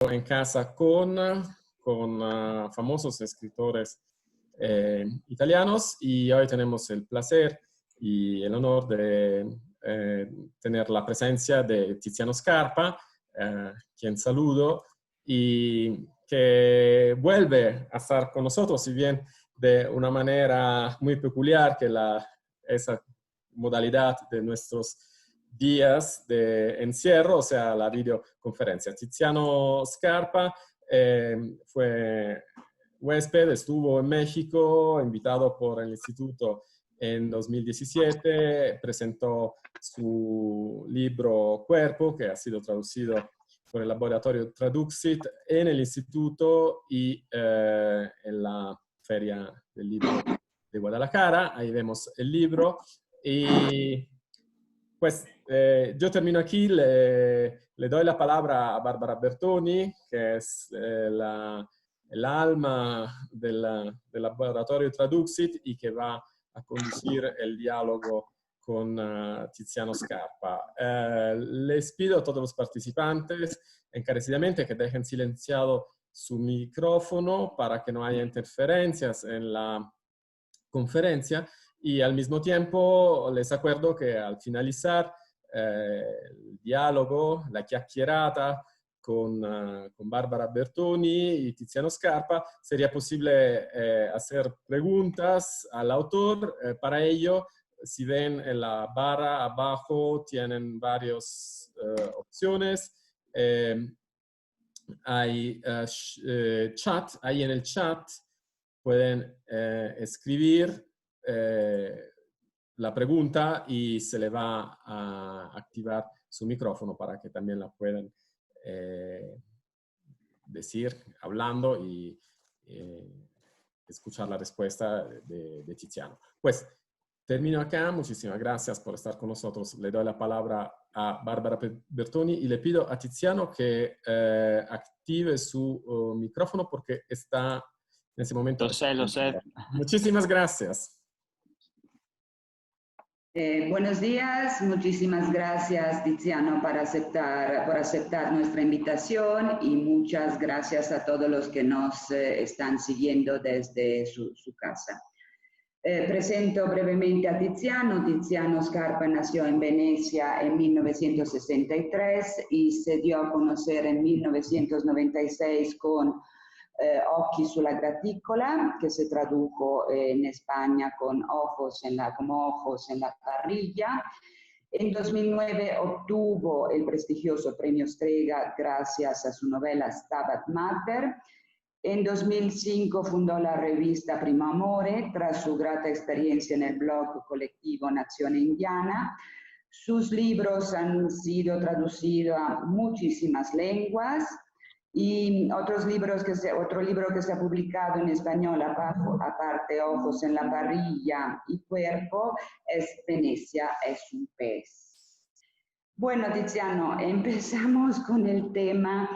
en casa con famosos escritores italianos y hoy tenemos el placer y el honor de tener la presencia de Tiziano Scarpa, quien saludo y que vuelve a estar con nosotros, si bien de una manera muy peculiar que esa modalidad de nuestros días de encierro, o sea, la videoconferencia. Tiziano Scarpa fue huésped, estuvo en México, invitado por el Instituto en 2017, presentó su libro Cuerpo, que ha sido traducido por el laboratorio Traduxit en el Instituto y en la Feria del Libro de Guadalajara. Ahí vemos el libro. Y pues yo termino aquí, le doy la palabra a Barbara Bertoni, que es el alma del laboratorio Traduxit y que va a conducir el diálogo con Tiziano Scarpa. Les pido a todos los participantes encarecidamente que dejen silenciado su micrófono para que no haya interferencias en la conferencia. Y al mismo tiempo les acuerdo que al finalizar el diálogo, la chiacchierata con Barbara Bertoni y Tiziano Scarpa, sería posible hacer preguntas al autor. Para ello, si ven en la barra abajo, tienen varias opciones. Hay chat, ahí en el chat pueden escribir la pregunta y se le va a activar su micrófono para que también la puedan decir hablando y escuchar la respuesta de Tiziano. Pues termino acá. Muchísimas gracias por estar con nosotros. Le doy la palabra a Barbara Bertoni y le pido a Tiziano que active su micrófono porque está en ese momento. Lo sé. Muchísimas gracias. Buenos días, muchísimas gracias Tiziano por aceptar nuestra invitación y muchas gracias a todos los que nos están siguiendo desde su casa. Presento brevemente a Tiziano. Tiziano Scarpa nació en Venecia en 1963 y se dio a conocer en 1996 con Occhi sulla graticola, que se tradujo en España como ojos en la parrilla. En 2009 obtuvo el prestigioso premio Strega gracias a su novela Stabat Mater. En 2005 fundó la revista Primo Amore tras su grata experiencia en el blog colectivo Nazione Indiana. Sus libros han sido traducidos a muchísimas lenguas y otro libro que se ha publicado en español, aparte Ojos en la parrilla y Cuerpo, es Venecia es un pez. Bueno, Tiziano, empezamos con el tema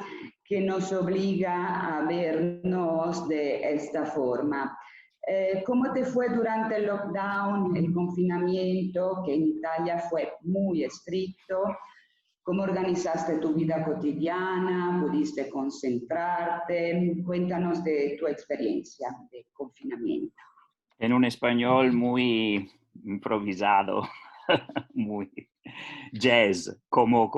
que nos obliga a vernos de esta forma. ¿Cómo te fue durante el lockdown, el confinamiento, que en Italia fue muy estricto? ¿Cómo organizaste tu vida cotidiana? ¿Pudiste concentrarte? Cuéntanos de tu experiencia de confinamiento. En un español muy improvisado, muy jazz, como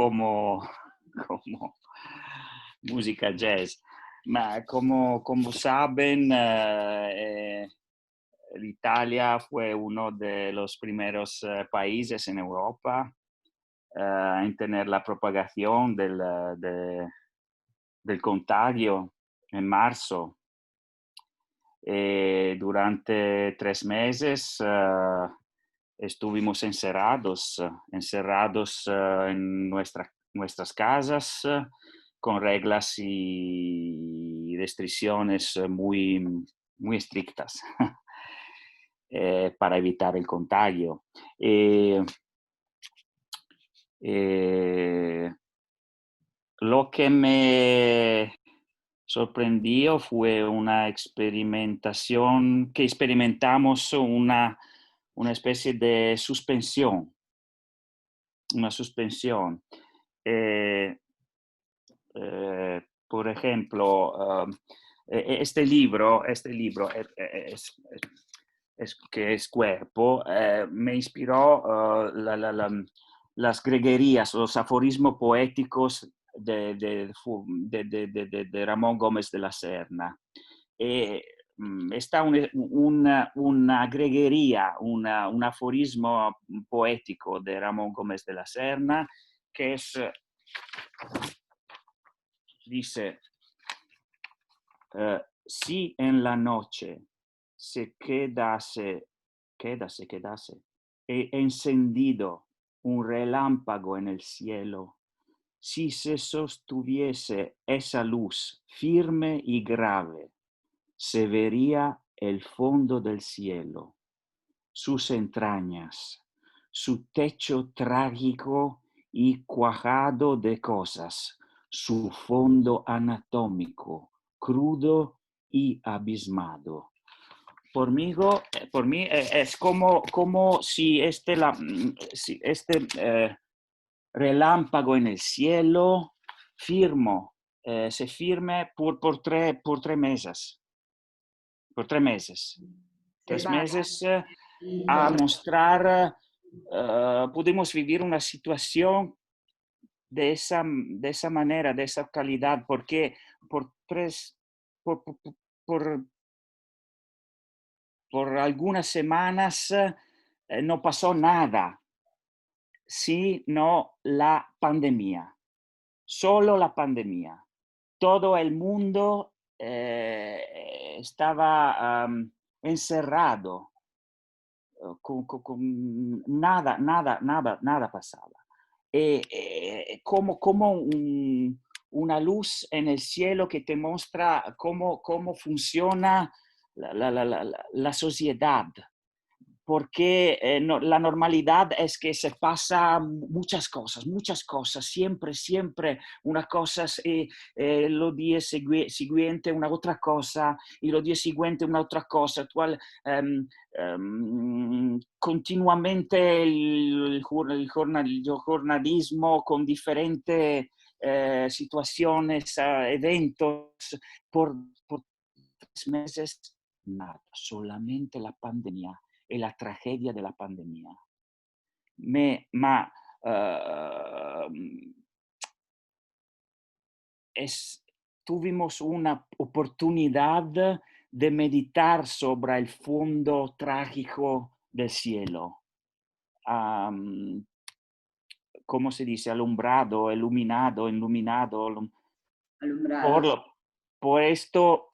música jazz. Ma como saben, Italia fue uno de los primeros países en Europa en tener la propagación del contagio en marzo. Durante 3 meses estuvimos encerrados en nuestras casas con reglas y restricciones muy, muy estrictas para evitar el contagio. Lo que me sorprendió fue una experimentación que experimentamos una especie de suspensión. Una suspensión. por ejemplo, este libro que es Cuerpo, me inspiró las greguerías, los aforismos poéticos de Ramón Gómez de la Serna. Está una greguería, un aforismo poético de Ramón Gómez de la Serna, que dice, si en la noche se quedase encendido un relámpago en el cielo, si se sostuviese esa luz firme y grave, se vería el fondo del cielo, sus entrañas, su techo trágico y cuajado de cosas, su fondo anatómico, crudo y abismado. Por mí es como si este relámpago en el cielo se firme por 3 meses. Por 3 meses. 3 meses a mostrar, pudimos vivir una situación de esa manera, de esa calidad, porque por algunas semanas no pasó nada, sino la pandemia, solo la pandemia. Todo el mundo estaba encerrado, nada pasaba. Como una luz en el cielo que te muestra cómo funciona la sociedad. Porque la normalidad es que se pasa muchas cosas, siempre unas cosas y los días siguientes una otra cosa y los días siguientes una otra cosa, continuamente el jornalismo con diferentes situaciones, eventos, por 3 meses, nada, solamente la pandemia. E la tragedia della pandemia. Tuvimos una oportunidad de meditar sobre el fondo trágico del cielo. ¿Cómo se dice? Alumbrado, iluminado. Por esto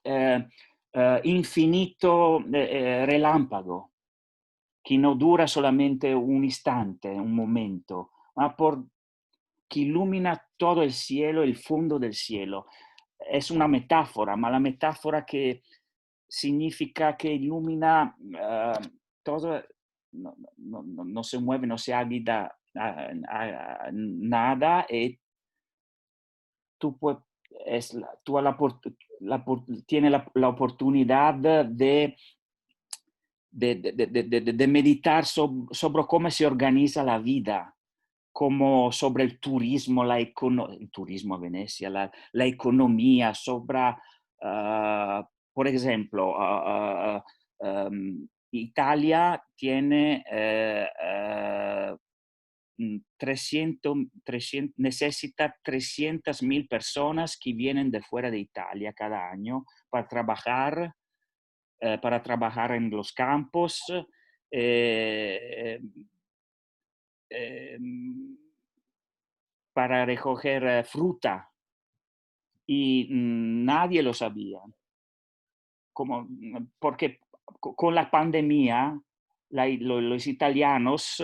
infinito relámpago, que no dura solamente un instante, un momento, ma que ilumina todo el cielo, el fondo del cielo. Es una metáfora, ma la metáfora que significa que ilumina todo, no se mueve, no se agita nada, y tú tienes la oportunidad de meditar sobre cómo se organiza la vida, como sobre el turismo, el turismo a Venecia, la economía, sobre, por ejemplo, Italia tiene 300, necesita 300.000 personas que vienen de fuera de Italia cada año para trabajar en los campos, para recoger fruta, y nadie lo sabía. Porque con la pandemia los italianos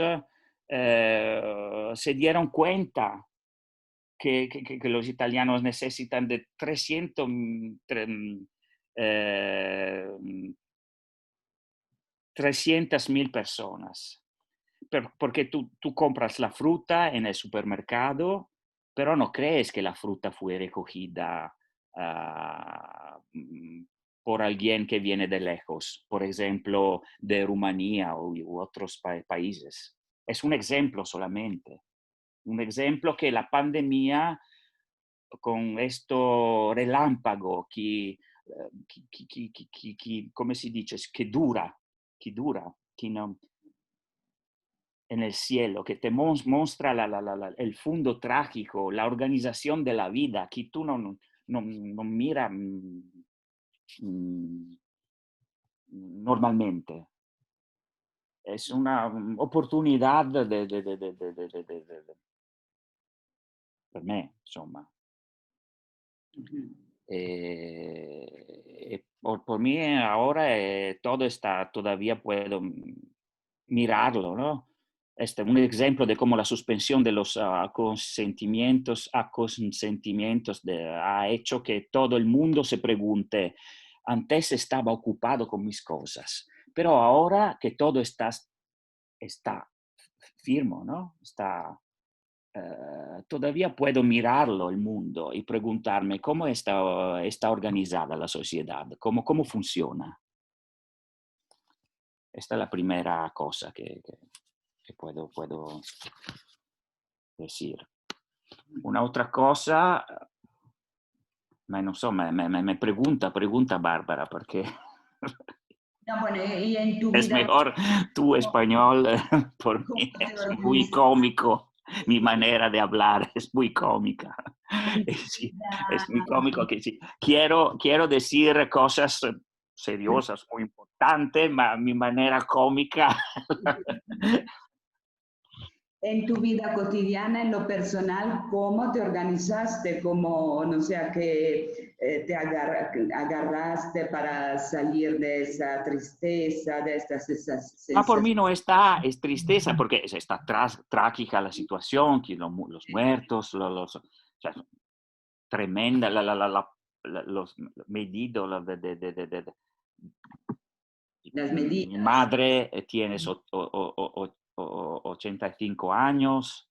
se dieron cuenta que los italianos necesitan de 300.000 personas. Porque tú compras la fruta en el supermercado, pero no crees que la fruta fue recogida por alguien que viene de lejos, por ejemplo, de Rumanía u otros países. Es un ejemplo solamente. Un ejemplo que la pandemia con esto relámpago come si dice, que dura, que no, en el cielo, que te muestra el fondo trágico, la organización de la vida, que tú no mira normalmente. Es una oportunidad per me, insomma. Por mí ahora todo está, todavía puedo mirarlo, ¿no? Un ejemplo de cómo la suspensión de los consentimientos ha hecho que todo el mundo se pregunte, antes estaba ocupado con mis cosas, pero ahora que todo está firme, ¿no? Todavía puedo mirarlo el mundo y preguntarme cómo está organizada la sociedad, cómo funciona. Esta es la primera cosa que puedo decir. Una otra cosa, no so, me pregunta Bárbara, porque No, bueno, y en tu es vida, mejor tu español, por ¿cómo mí te es muy organizas? cómico. Mi manera de hablar es muy cómica. En tu Sí, es muy vida, cómico que sí. Quiero decir cosas seriosas, muy importantes, pero mi manera cómica. en tu vida cotidiana, en lo personal, ¿cómo te organizaste? ¿Cómo, no sé, a qué te agarraste para salir de esa tristeza, de estas esas Por sensaciones? mí no es tristeza, porque está trágica la situación, que los muertos, o sea, tremenda, los medidos, Las mi medidas. madre tiene 85 años,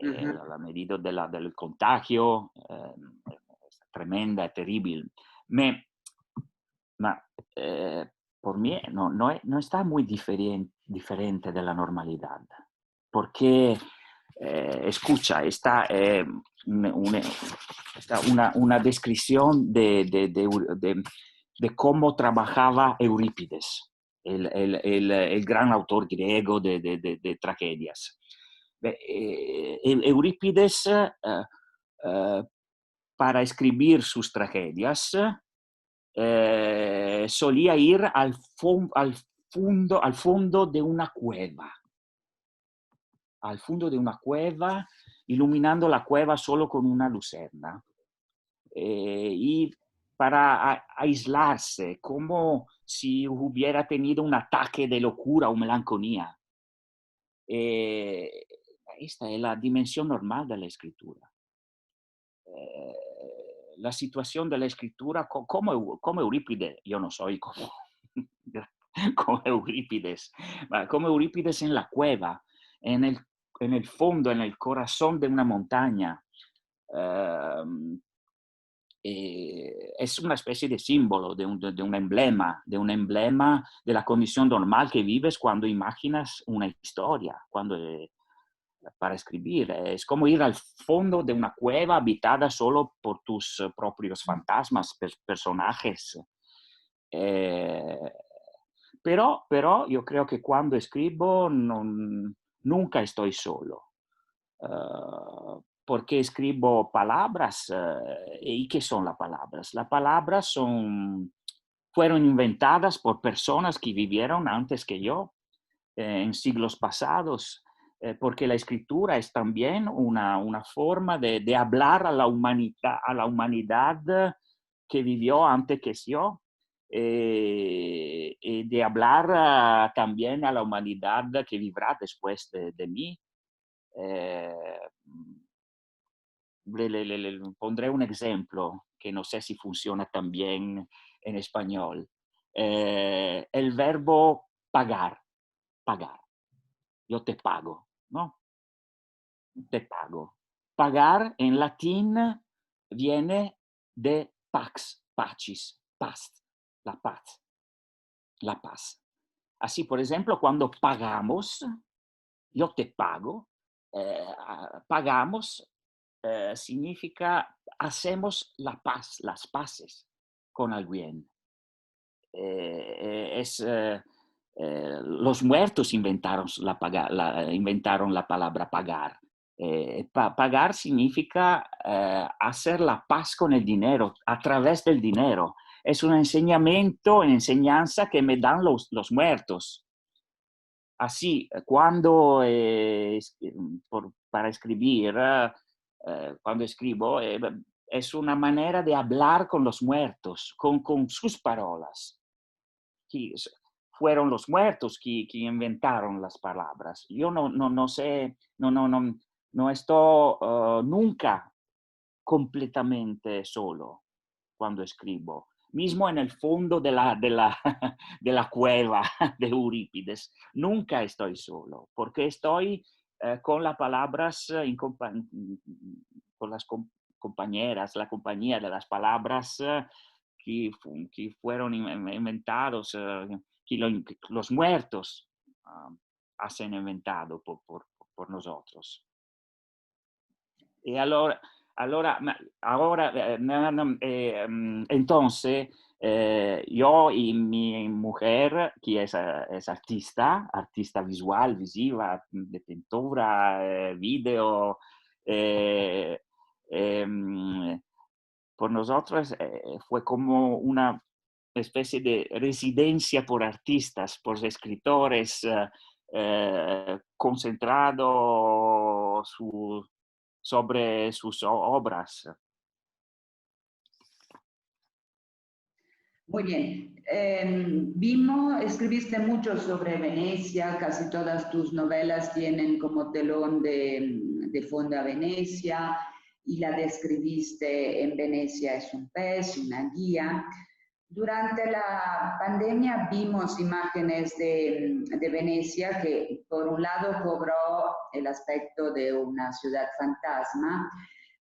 Ajá. la medida del contagio es tremenda, es terrible. Ma por mí no está muy diferente de la normalidad, porque escucha, una descripción de cómo trabajaba Eurípides, el gran autor griego de tragedias. Eurípides, eh, para escribir sus tragedias, solía ir al fondo de una cueva, iluminando la cueva solo con una lucerna, y para aislarse, como si hubiera tenido un ataque de locura o melancolía. Esta es la dimensión normal de la escritura. La situación de la escritura, como Eurípides, yo no soy como, como Eurípides, como Eurípides en la cueva, en el fondo, en el corazón de una montaña. Es una especie de símbolo, de un emblema de la condición normal que vives cuando imaginas una historia, para escribir. Es como ir al fondo de una cueva habitada solo por tus propios fantasmas, personajes. Pero yo creo que cuando escribo nunca estoy solo. Porque escribo palabras. ¿Y qué son las palabras? Las palabras fueron inventadas por personas que vivieron antes que yo, en siglos pasados, porque la escritura es también una forma de hablar a la humanidad que vivió antes que yo, y de hablar también a la humanidad que vivirá después de mí. Eh, le pondré un ejemplo que no sé si funciona también en español. El verbo pagar. Yo te pago, ¿no? Te pago. Pagar en latín viene de pax, pacis, paz, la paz. Así, por ejemplo, cuando pagamos, yo te pago, pagamos, significa hacemos la paz, las paces con alguien. Los muertos inventaron la palabra pagar. Pagar significa hacer la paz con el dinero, a través del dinero. Es un enseñanza que me dan los muertos. Así, cuando para escribir, cuando escribo, es una manera de hablar con los muertos, con sus palabras. Fueron los muertos que inventaron las palabras. Yo no sé, no estoy nunca completamente solo cuando escribo. Mismo en el fondo de la cueva de Eurípides, nunca estoy solo, porque estoy con las palabras, con las compañeras, la compañía de las palabras que fueron inventados, que los muertos han inventado por nosotros. Y ahora, entonces, yo y mi mujer, que es artista visual, visiva, de pintura, video, por nosotros fue como una especie de residencia por artistas, por escritores, concentrado sobre sus obras. Muy bien. Escribiste mucho sobre Venecia, casi todas tus novelas tienen como telón de fondo a Venecia, y la describiste en Venecia es un pez, una guía. Durante la pandemia vimos imágenes de Venecia que por un lado cobró el aspecto de una ciudad fantasma,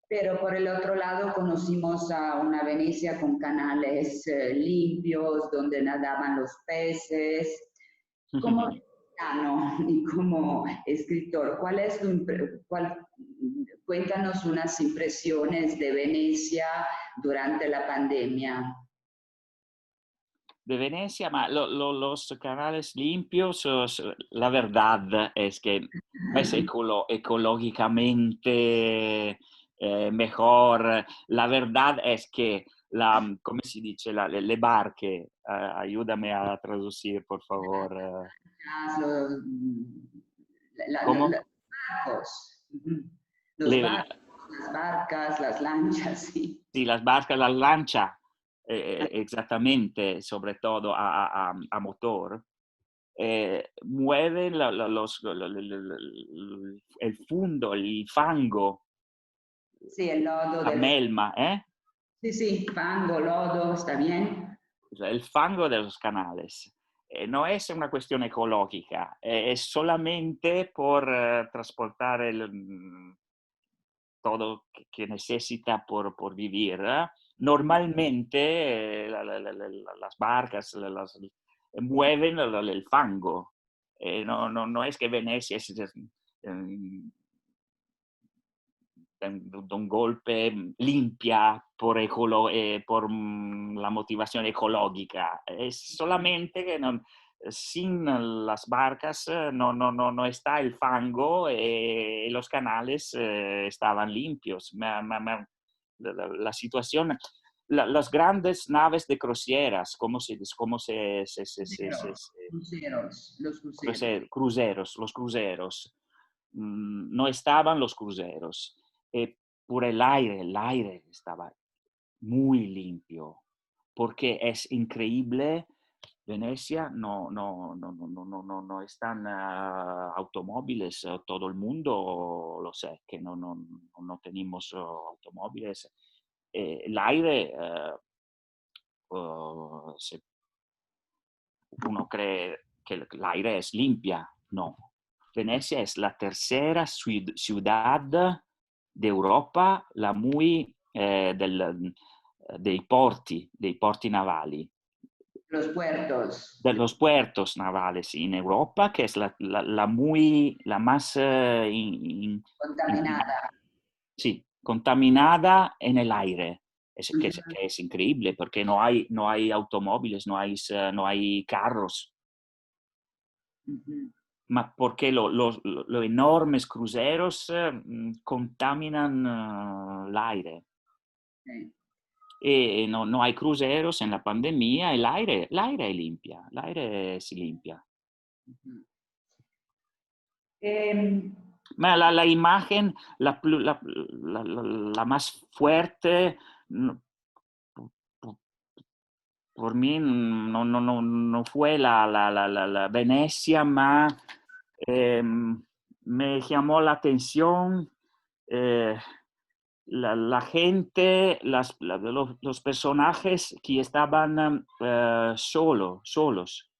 pero por el otro lado conocimos a una Venecia con canales limpios, donde nadaban los peces. Como mexicano y como escritor, cuéntanos unas impresiones de Venecia durante la pandemia? De Venecia, ma los canales limpios, la verdad es que es ecológicamente mejor. La verdad es que, ¿cómo se dice? Le barche, ayúdame a traducir, por favor. ¿Cómo? Los barcos. Le, Las barcas, las lanchas, sí. Sí, las barcas, las lanchas, exactamente, sobre todo a motor, mueven el fondo, el fango, Sí, el lodo. la melma, Sí, sí, fango, lodo, está bien. el fango de los canales. No es una cuestión ecológica, es solamente por transportar todo que necesita por vivir. Normalmente las barcas mueven el fango. No es que Venecia es de un golpe limpia por la motivación ecológica. Es solamente que sin las barcas no está el fango y los canales estaban limpios. La situación, las grandes naves de cruceras, los cruceros, no estaban los cruceros. Por el aire estaba muy limpio, porque es increíble. Venecia no están automóviles, todo el mundo lo sé, que no tenemos automóviles. El aire, uno cree que el aire es limpia, no. Venecia es la tercera ciudad de Europa, la muy dei porti navali. Los puertos. De los puertos navales en Europa, que es la más contaminada. sí, contaminada en el aire. Que es increíble porque no hay automóviles, no hay carros. Ma porque los enormes cruceros contaminan el aire. Sí. Y no hay cruceros en la pandemia, el aire es limpia, el aire si limpia. Ma la imagen, la más fuerte, por mí no fue la Venecia, ma me llamó la atención la gente, los personajes que estaban solos.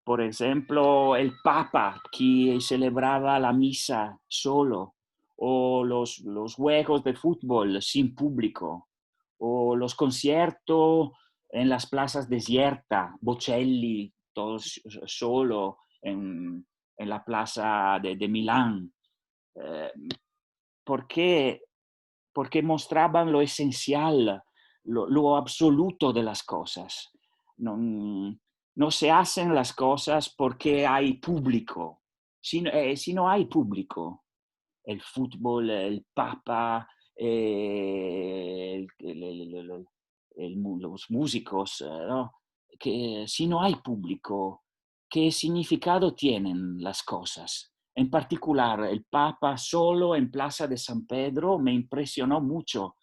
Por ejemplo, el Papa que celebraba la misa solo, o los juegos de fútbol sin público, o los conciertos en las plazas desiertas, Bocelli, todos solo en la plaza de Milán. Porque mostraban lo esencial, lo absoluto de las cosas. No se hacen las cosas porque hay público. Si no hay público, el fútbol, el Papa, los músicos, ¿no? Que si no hay público, ¿qué significado tienen las cosas? En particular, el Papa solo en Plaza de San Pedro me impresionó mucho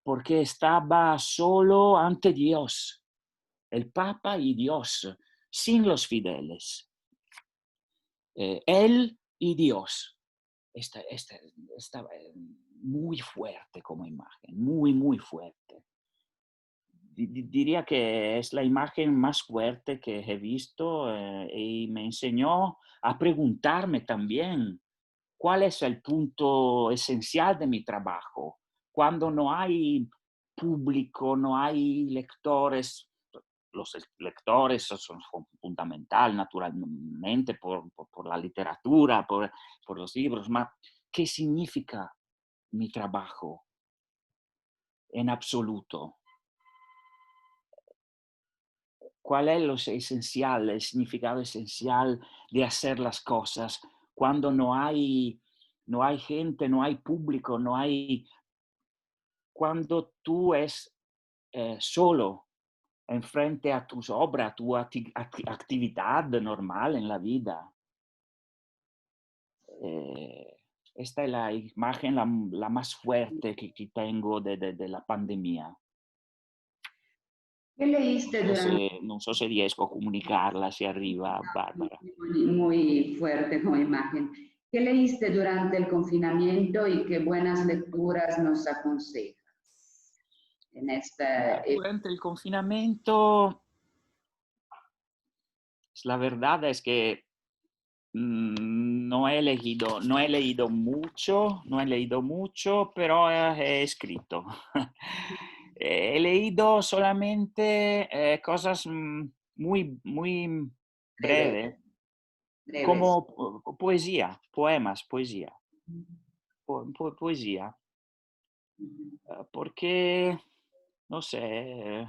porque estaba solo ante Dios, el Papa y Dios, sin los fieles. Él y Dios. Estaba muy fuerte como imagen, muy fuerte. Diría que es la imagen más fuerte que he visto y me enseñó a preguntarme también cuál es el punto esencial de mi trabajo. Cuando no hay público, no hay lectores, los lectores son fundamental naturalmente por la literatura, por los libros, pero ¿qué significa mi trabajo en absoluto? ¿Cuál es lo esencial, el significado esencial de hacer las cosas cuando no hay gente, no hay público, cuando tú es solo enfrente a tus obras, a tu actividad normal en la vida? Esta es la imagen la más fuerte que tengo de la pandemia. ¿Qué leíste Non so se riesco a comunicarla hacia arriba, Bárbara. Muy fuerte como imagen. ¿Qué leíste durante el confinamiento y qué buenas lecturas nos aconsejas en esta? Durante el confinamiento, la verdad es que no he leído mucho, pero he escrito. He leído solamente cosas muy breves, Breves. como poesía, poemas, poesía. Poesía. Porque, no sé,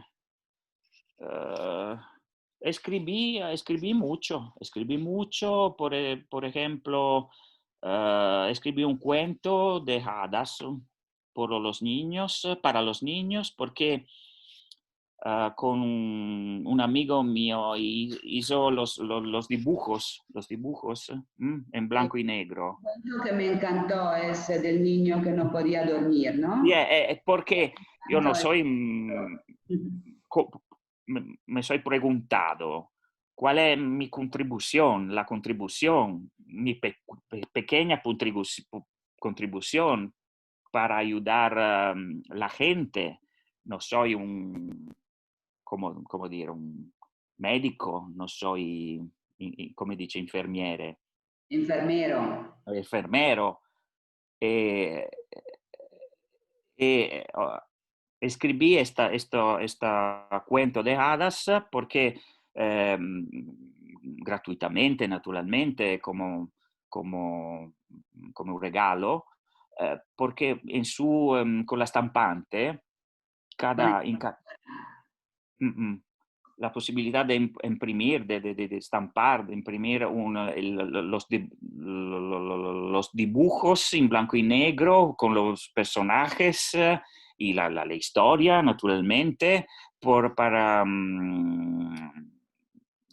escribí mucho, por ejemplo, escribí un cuento de hadas para los niños, porque con un amigo mío hizo los dibujos en blanco y negro. Lo que me encantó es del niño que no podía dormir, ¿no? Y porque yo no soy, me soy preguntado cuál es mi contribución, mi pequeña contribución para ayudar a la gente. No soy como dire, un medico, non soy, come dice, infermiere. Enfermero. Enfermero. E, escribí esta cuento de hadas porque gratuitamente, naturalmente, como un regalo, porque con la stampante, la posibilidad de imprimir, de estampar, de imprimir los dibujos en blanco y negro con los personajes y la historia, naturalmente, para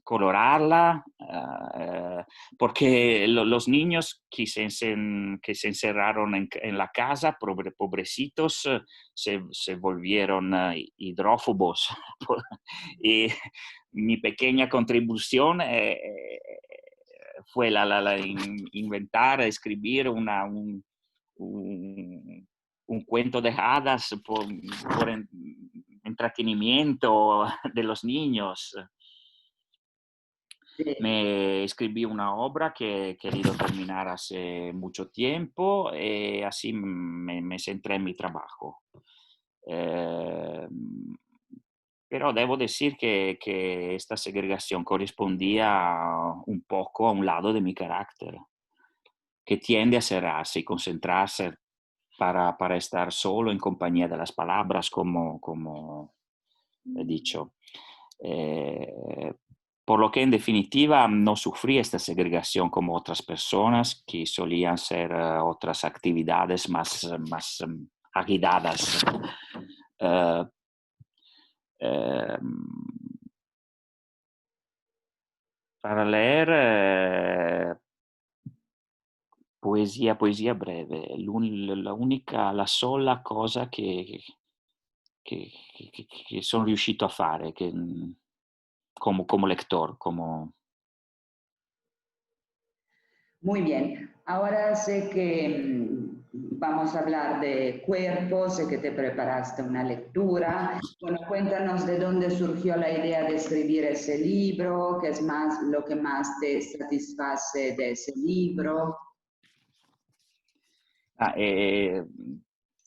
colorarla, porque los niños que se encerraron en la casa, pobrecitos, se volvieron hidrófobos. Y mi pequeña contribución fue inventar, escribir un cuento de hadas por entretenimiento de los niños. Sí. Me escribí una obra que he querido terminar hace mucho tiempo y así me centré en mi trabajo. Pero debo decir que esta segregación correspondía un poco a un lado de mi carácter, que tiende a cerrarse y concentrarse para estar solo en compañía de las palabras, como he dicho. Por lo que en definitiva no sufrí esta segregación como otras personas que solían hacer otras actividades más agitadas. Para leer poesia breve, la sola cosa che sono riuscito a fare como lector, como... Muy bien, ahora sé que vamos a hablar de cuerpo, sé que te preparaste una lectura. Bueno, cuéntanos de dónde surgió la idea de escribir ese libro, qué es más lo que más te satisface de ese libro.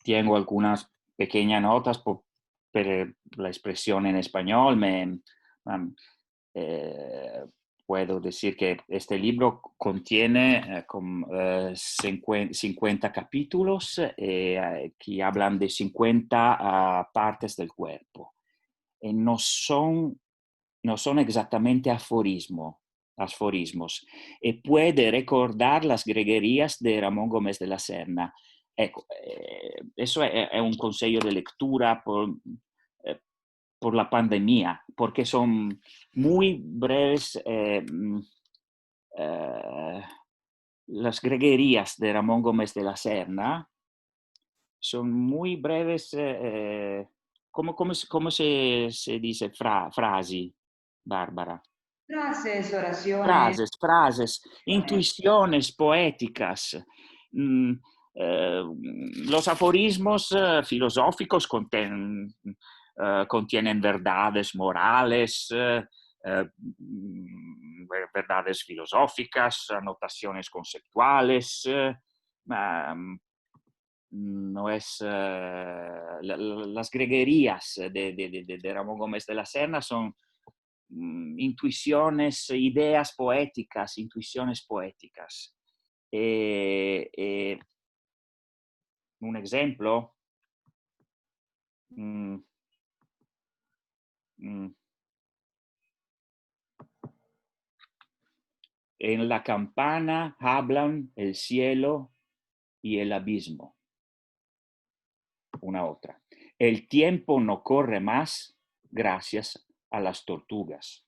Tengo algunas pequeñas notas por la expresión en español. Puedo decir que este libro contiene 50 capítulos que hablan de 50 partes del cuerpo. No son exactamente aforismos, puede recordar las greguerías de Ramón Gómez de la Serna. Ecco, eso è un consiglio di lettura por la pandemia, porque son muy breves. Las greguerías de Ramón Gómez de la Serna son muy breves. ¿Cómo se dice frasi, Bárbara? Frases, oraciones. Frases, intuiciones poéticas. Los aforismos filosóficos contienen verdades morales, verdades filosóficas, anotaciones conceptuales. No es las greguerías de Ramón Gómez de la Serna son intuiciones, ideas poéticas, intuiciones poéticas. Un ejemplo. En la campana hablan el cielo y el abismo. Una otra. El tiempo no corre más gracias a las tortugas.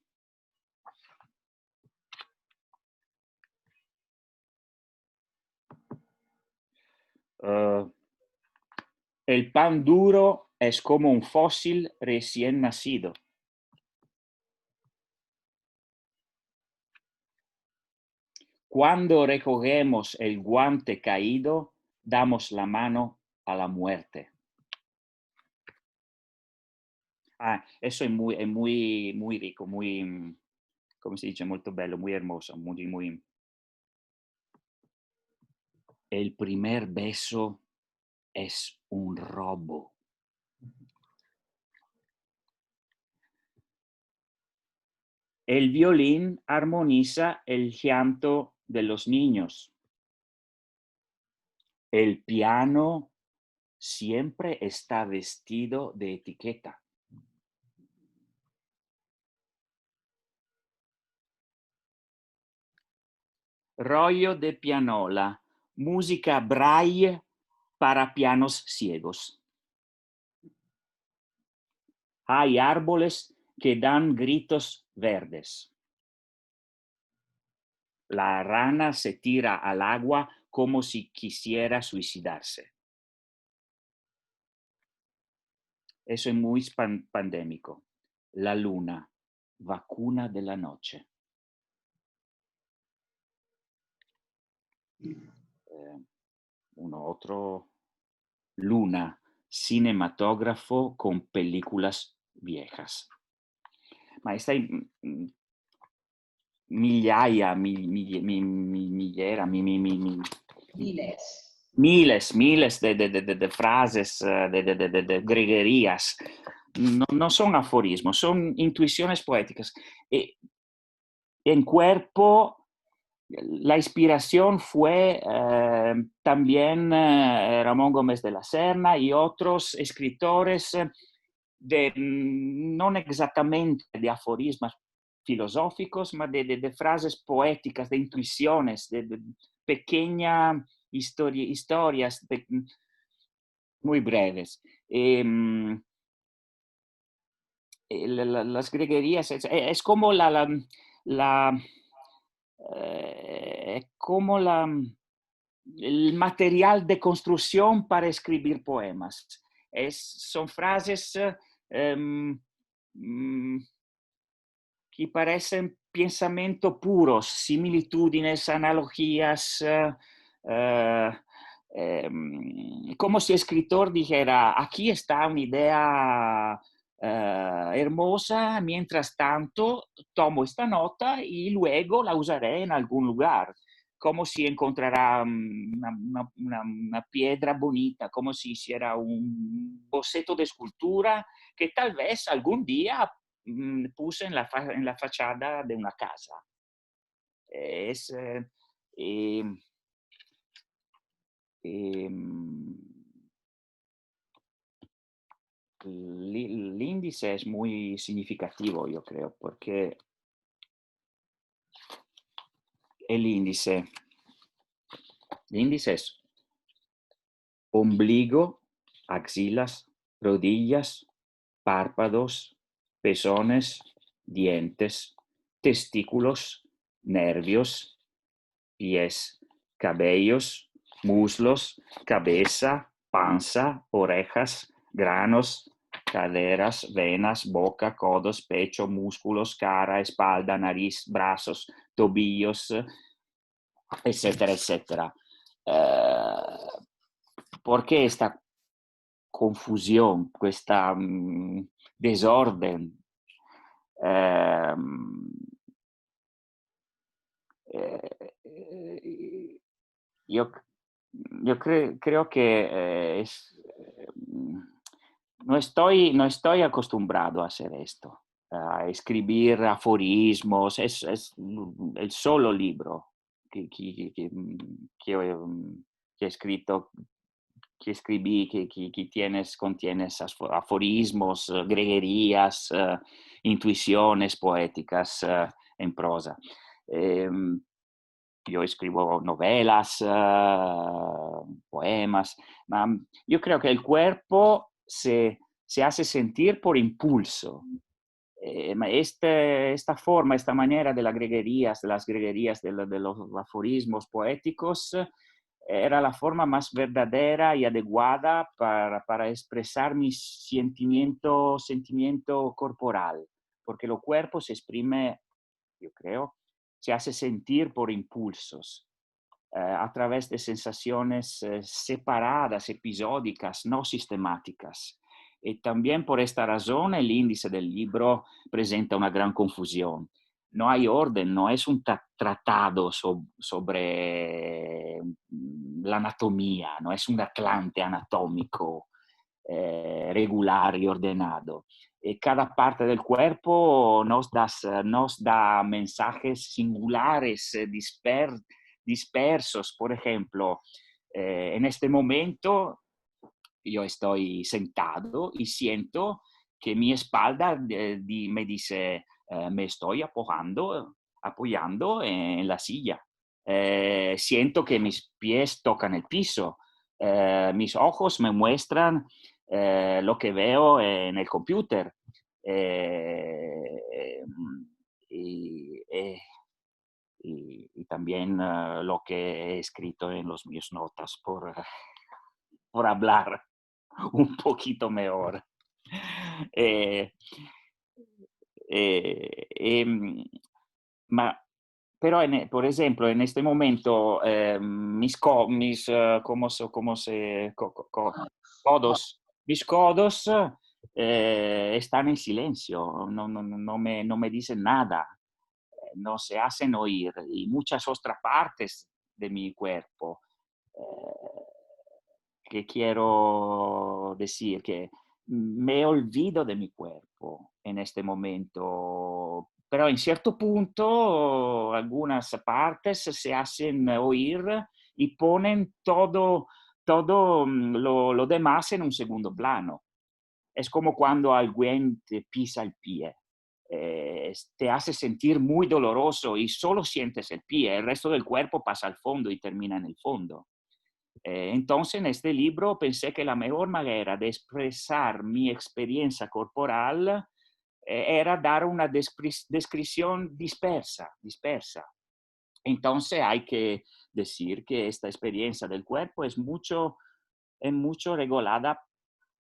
El pan duro es como un fósil recién nacido. Cuando recogemos el guante caído, damos la mano a la muerte. Eso es muy rico, muy, come si dice, molto bello, muy hermoso, muy... El primer beso es un robo. El violín armoniza el llanto de los niños. El piano siempre está vestido de etiqueta. Rollo de pianola, música braille para pianos ciegos. Hay árboles que dan gritos verdes. La rana se tira al agua como si quisiera suicidarse. Eso es muy pandémico. La luna, vacuna de la noche. Otro, Luna, cinematógrafo con películas viejas. Ma stai migliaia, miles de frases, de greguerías. No son aforismos, son intuiciones poéticas. En cuerpo, la inspiración fue también Ramón Gómez de la Serna y otros escritores no exactamente de aforismos filosóficos, pero de frases poéticas, de intuiciones, de pequeñas historias muy breves. Las greguerías es como como el material de construcción para escribir poemas. Son frases que parecen pensamientos puros, similitudes, analogías, como si el escritor dijera, aquí está una idea hermosa, mientras tanto tomo esta nota y luego la usaré en algún lugar, como si encontrara una piedra bonita, como si hiciera un boceto de escultura que tal vez algún día puse en la fachada de una casa. El índice es muy significativo, yo creo, porque el índice es ombligo, axilas, rodillas, párpados, pezones, dientes, testículos, nervios, pies, cabellos, muslos, cabeza, panza, orejas, granos, caderas, venas, boca, codos, pecho, músculos, cara, espalda, nariz, brazos, tobillos, etcétera, etcétera. ¿Por qué esta confusión, esta desorden? Yo creo que no estoy acostumbrado a hacer esto, a escribir aforismos. Es el solo libro que he escrito, que escribí, que contiene aforismos, greguerías, intuiciones poéticas en prosa. Yo escribo novelas, poemas. Yo creo que el cuerpo se hace sentir por impulso. Esta forma, esta manera de las greguerías, de los aforismos poéticos, era la forma más verdadera y adecuada para expresar mi sentimiento corporal, porque el cuerpo se exprime, yo creo, se hace sentir por impulsos, a través de sensaciones separadas, episódicas, no sistemáticas. Y también por esta razón el índice del libro presenta una gran confusión. No hay orden, no es un tratado sobre la anatomía, no es un atlante anatómico regular y ordenado. Cada parte del cuerpo nos da mensajes singulares, dispersos. Por ejemplo, En este momento yo estoy sentado y siento que mi espalda me dice, me estoy apoyando en la silla. Siento que mis pies tocan el piso. Mis ojos me muestran lo que veo en el computer. Y, y también lo que he escrito en mis notas por hablar un poquito mejor. Eh, ma, pero, por ejemplo, en este momento, mis codos están en silencio, no me dicen nada, no se hacen oír, y muchas otras partes de mi cuerpo. Que quiero decir que me olvido de mi cuerpo en este momento, pero en cierto punto algunas partes se hacen oír y ponen todo lo demás en un segundo plano. Es como cuando alguien te pisa el pie. Te hace sentir muy doloroso y solo sientes el pie, el resto del cuerpo pasa al fondo y termina en el fondo. Entonces, en este libro pensé que la mejor manera de expresar mi experiencia corporal era dar una descripción dispersa. Entonces, hay que decir que esta experiencia del cuerpo es mucho regulada,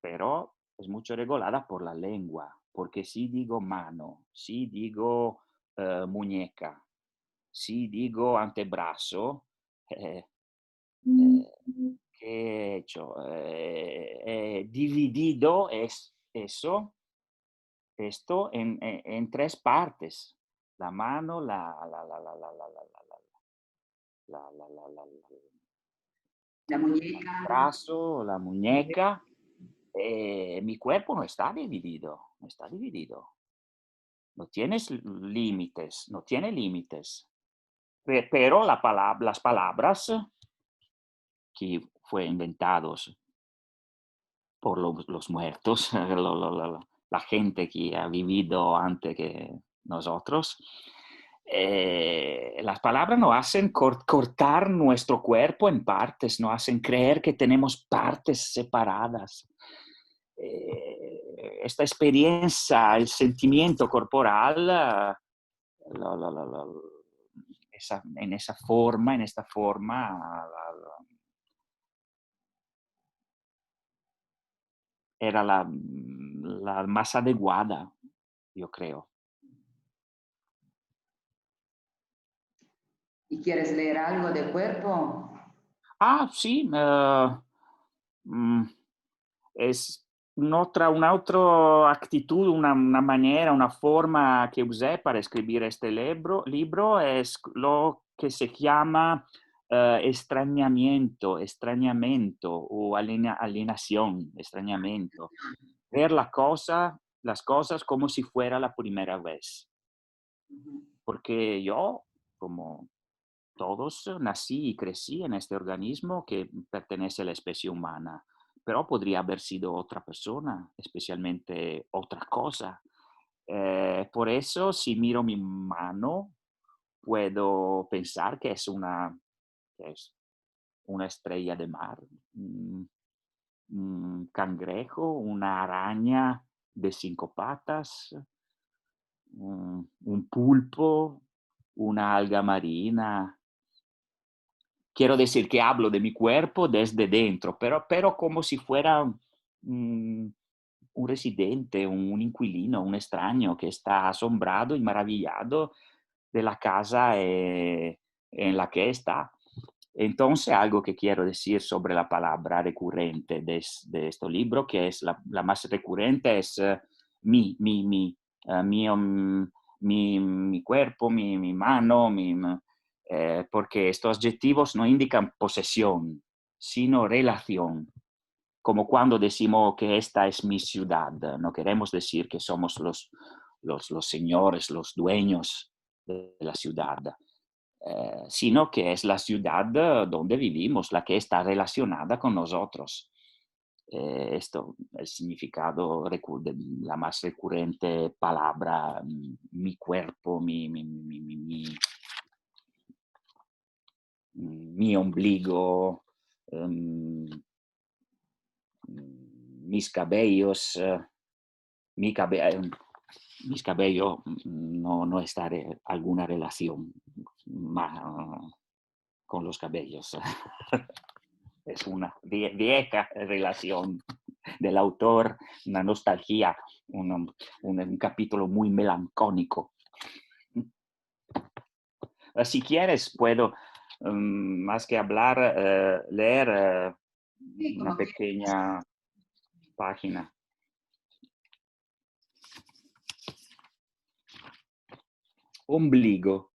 pero es mucho regulada por la lengua, porque si digo mano, si digo muñeca, si digo antebrazo, ¿qué he hecho? Dividido esto en tres partes. La mano, La muñeca. el brazo, la muñeca. Mi cuerpo no está dividido, no está dividido. No tiene límites. Pero las palabras que fueron inventados por los muertos, la gente que ha vivido antes que nosotros. Las palabras nos hacen cortar nuestro cuerpo en partes, nos hacen creer que tenemos partes separadas. Esta experiencia, el sentimiento corporal, en esta forma, era la más adecuada, yo creo. ¿Y quieres leer algo de cuerpo? Sí, es una otra actitud, una manera, una forma que usé para escribir este libro es lo que se llama extrañamiento o alienación, extrañamiento. Ver las cosas como si fuera la primera vez. Porque yo, como todos, nací y crecí en este organismo que pertenece a la especie humana, pero podría haber sido otra persona, especialmente otra cosa. Por eso, si miro mi mano, puedo pensar que es una estrella de mar, un cangrejo, una araña de 5 patas, un pulpo, una alga marina. Quiero decir que hablo de mi cuerpo desde dentro, pero como si fuera un residente, un inquilino, un extraño que está asombrado y maravillado de la casa en la que está. Entonces, algo que quiero decir sobre la palabra recurrente de este libro, que es la más recurrente, es mi cuerpo, mi mano, porque estos adjetivos no indican posesión, sino relación. Como cuando decimos que esta es mi ciudad, no queremos decir que somos los señores, los dueños de la ciudad. sino que es la ciudad donde vivimos, la que está relacionada con nosotros. Esto, el significado, la más recurrente palabra, mi cuerpo, mi ombligo, mis cabellos, mis cabellos no está alguna relación con los cabellos. Es una vieja relación del autor, una nostalgia, un capítulo muy melancólico. Si quieres, puedo, más que hablar, leer una pequeña página. Ombligo.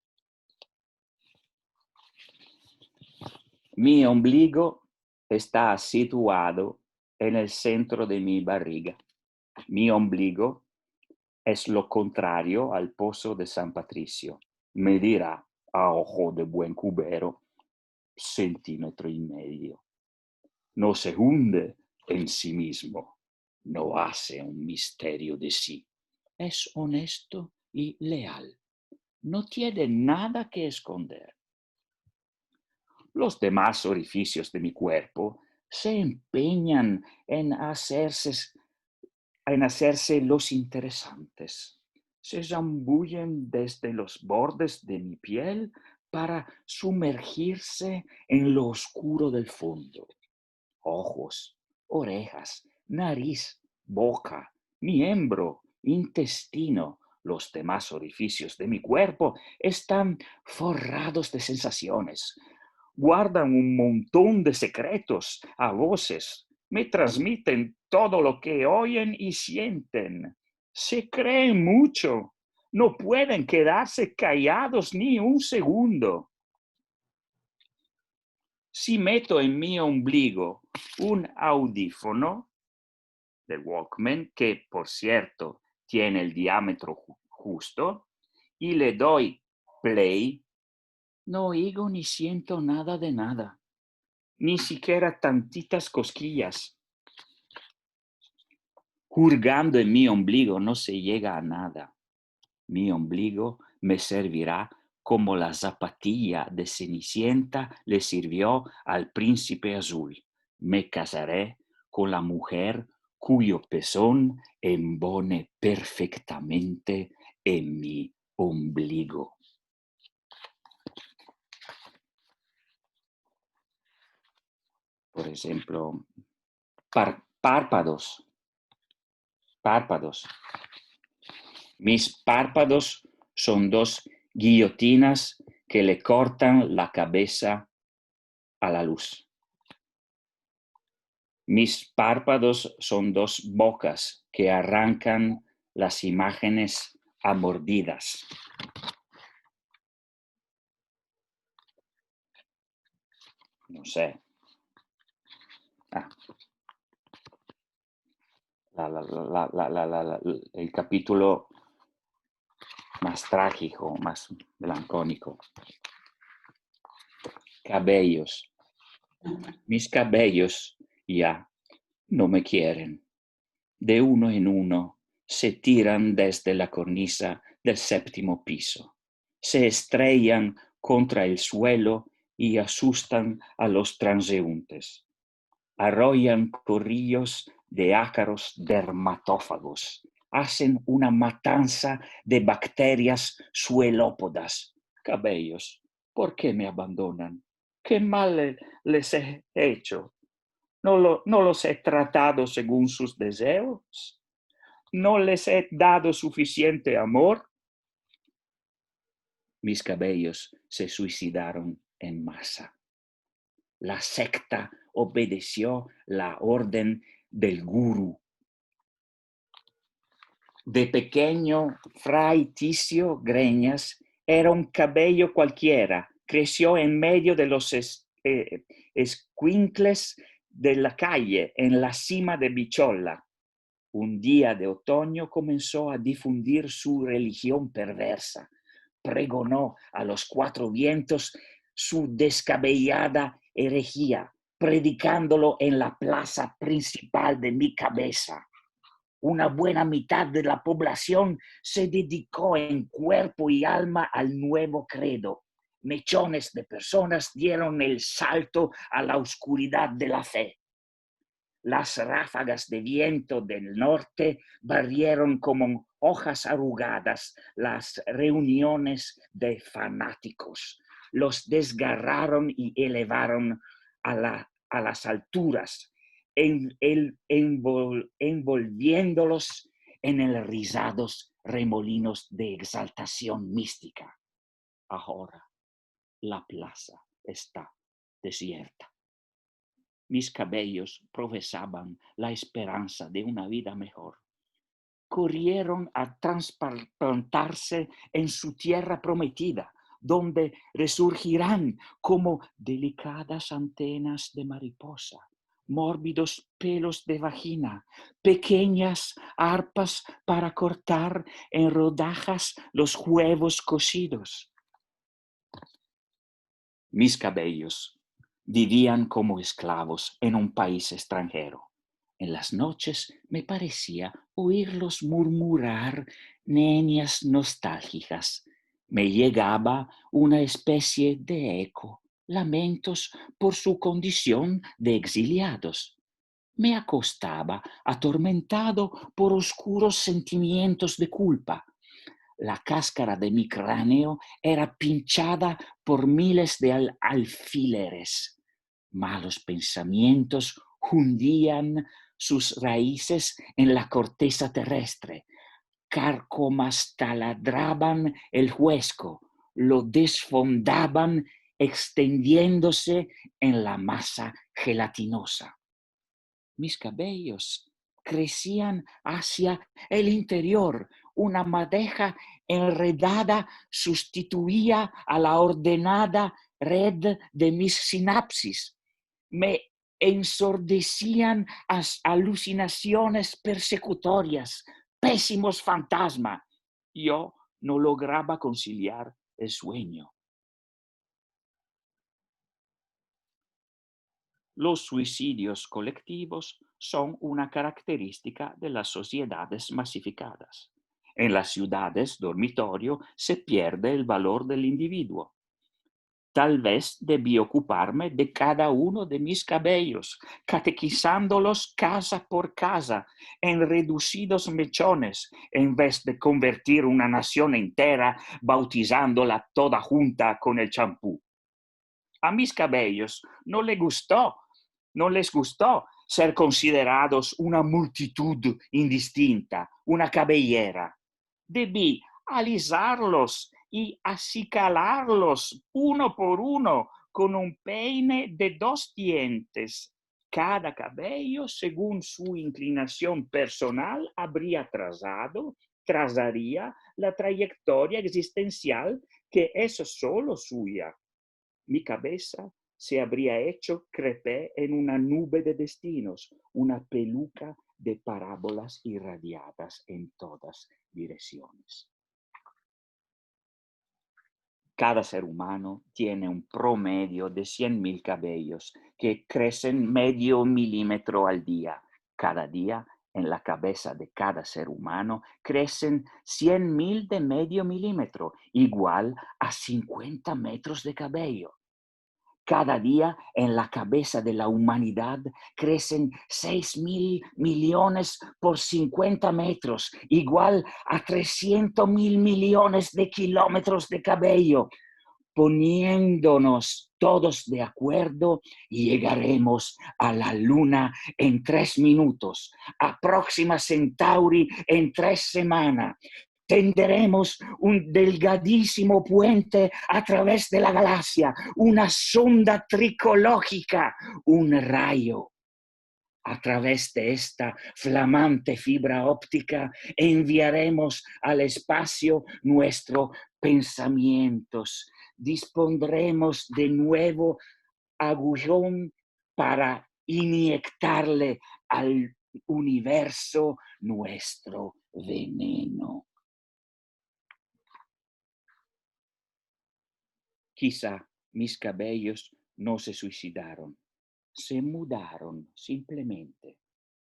Mi ombligo está situado en el centro de mi barriga. Mi ombligo es lo contrario al pozo de San Patricio. Medirá, a ojo de buen cubero, 1,5 centímetros. No se hunde en sí mismo, no hace un misterio de sí. Es honesto y leal. No tiene nada que esconder. Los demás orificios de mi cuerpo se empeñan en hacerse los interesantes. Se zambullen desde los bordes de mi piel para sumergirse en lo oscuro del fondo. Ojos, orejas, nariz, boca, miembro, intestino, los demás orificios de mi cuerpo están forrados de sensaciones. Guardan un montón de secretos a voces. Me transmiten todo lo que oyen y sienten. Se creen mucho. No pueden quedarse callados ni un segundo. Si meto en mi ombligo un audífono del Walkman, que por cierto tiene el diámetro justo, y le doy play, no oigo ni siento nada de nada, ni siquiera tantitas cosquillas. Hurgando en mi ombligo no se llega a nada. Mi ombligo me servirá como la zapatilla de Cenicienta le sirvió al príncipe azul. Me casaré con la mujer cuyo pezón embone perfectamente en mi ombligo. Por ejemplo, párpados. Párpados. Mis párpados son 2 guillotinas que le cortan la cabeza a la luz. Mis párpados son 2 bocas que arrancan las imágenes a mordidas. No sé. El capítulo más trágico, más melancólico. Cabellos. Mis cabellos ya no me quieren. De uno en uno se tiran desde la cornisa del 7º piso. Se estrellan contra el suelo y asustan a los transeúntes. Arrollan corrillos de ácaros dermatófagos. Hacen una matanza de bacterias suelópodas. Cabellos, ¿por qué me abandonan? ¿Qué mal les he hecho? ¿No los he tratado según sus deseos? ¿No les he dado suficiente amor? Mis cabellos se suicidaron en masa. La secta obedeció la orden del gurú. De pequeño, Fray Ticio Greñas era un cabello cualquiera. Creció en medio de los escuincles de la calle, en la cima de Bichola. Un día de otoño comenzó a difundir su religión perversa. pregonó a los cuatro vientos su descabellada herejía, predicándolo en la plaza principal de mi cabeza. Una buena mitad de la población se dedicó en cuerpo y alma al nuevo credo. Mechones de personas dieron el salto a la oscuridad de la fe. Las ráfagas de viento del norte barrieron como hojas arrugadas las reuniones de fanáticos. Los desgarraron y elevaron a las alturas, envolviéndolos en el rizados remolinos de exaltación mística. Ahora la plaza está desierta. Mis cabellos profesaban la esperanza de una vida mejor. Corrieron a trasplantarse en su tierra prometida, donde resurgirán como delicadas antenas de mariposa, mórbidos pelos de vagina, pequeñas arpas para cortar en rodajas los huevos cocidos. Mis cabellos vivían como esclavos en un país extranjero. En las noches me parecía oírlos murmurar nenias nostálgicas. Me llegaba una especie de eco, lamentos por su condición de exiliados. Me acostaba atormentado por oscuros sentimientos de culpa. La cáscara de mi cráneo era pinchada por miles de alfileres. Malos pensamientos hundían sus raíces en la corteza terrestre. Cárcomas taladraban el huesco, lo desfondaban extendiéndose en la masa gelatinosa. Mis cabellos crecían hacia el interior. Una madeja enredada sustituía a la ordenada red de mis sinapsis. Me ensordecían alucinaciones persecutorias, pésimos fantasmas. Yo no lograba conciliar el sueño. Los suicidios colectivos son una característica de las sociedades masificadas. En las ciudades dormitorio se pierde el valor del individuo. Tal vez debí ocuparme de cada uno de mis cabellos, catequizándolos casa por casa en reducidos mechones, en vez de convertir una nación entera bautizándola toda junta con el champú. A mis cabellos no les gustó ser considerados una multitud indistinta, una cabellera. Debí alisarlos y acicalarlos uno por uno con un peine de 2 dientes. Cada cabello, según su inclinación personal, trazaría la trayectoria existencial que es solo suya. Mi cabeza se habría hecho crepé en una nube de destinos, una peluca de parábolas irradiadas en todas direcciones. Cada ser humano tiene un promedio de 100,000 cabellos que crecen medio milímetro al día. Cada día, en la cabeza de cada ser humano, crecen 100,000 de medio milímetro, igual a 50 metros de cabello. Cada día en la cabeza de la humanidad crecen 6,000 millones por 50 metros, igual a 300,000 millones de kilómetros de cabello. Poniéndonos todos de acuerdo, llegaremos a la Luna en 3 minutos, a Próxima Centauri en 3 semanas. Tenderemos un delgadísimo puente a través de la galaxia, una sonda tricológica, un rayo. A través de esta flamante fibra óptica enviaremos al espacio nuestros pensamientos. Dispondremos de nuevo agullón para inyectarle al universo nuestro veneno. Quizá mis cabellos no se suicidaron, se mudaron simplemente.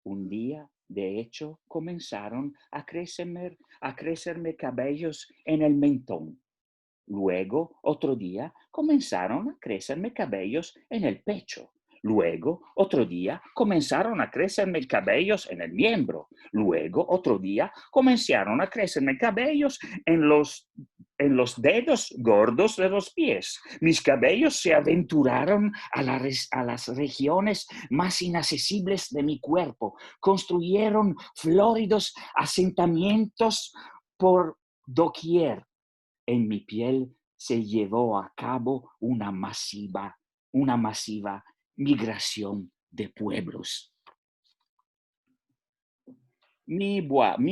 Un día, de hecho, comenzaron a crecerme cabellos en el mentón. Luego, otro día, comenzaron a crecerme cabellos en el pecho. Luego, otro día, comenzaron a crecerme cabellos en el miembro. Luego, otro día, comenzaron a crecerme cabellos en los dedos gordos de los pies. Mis cabellos se aventuraron a las regiones más inaccesibles de mi cuerpo. Construyeron floridos asentamientos por doquier. En mi piel se llevó a cabo una masiva migración de pueblos. Mi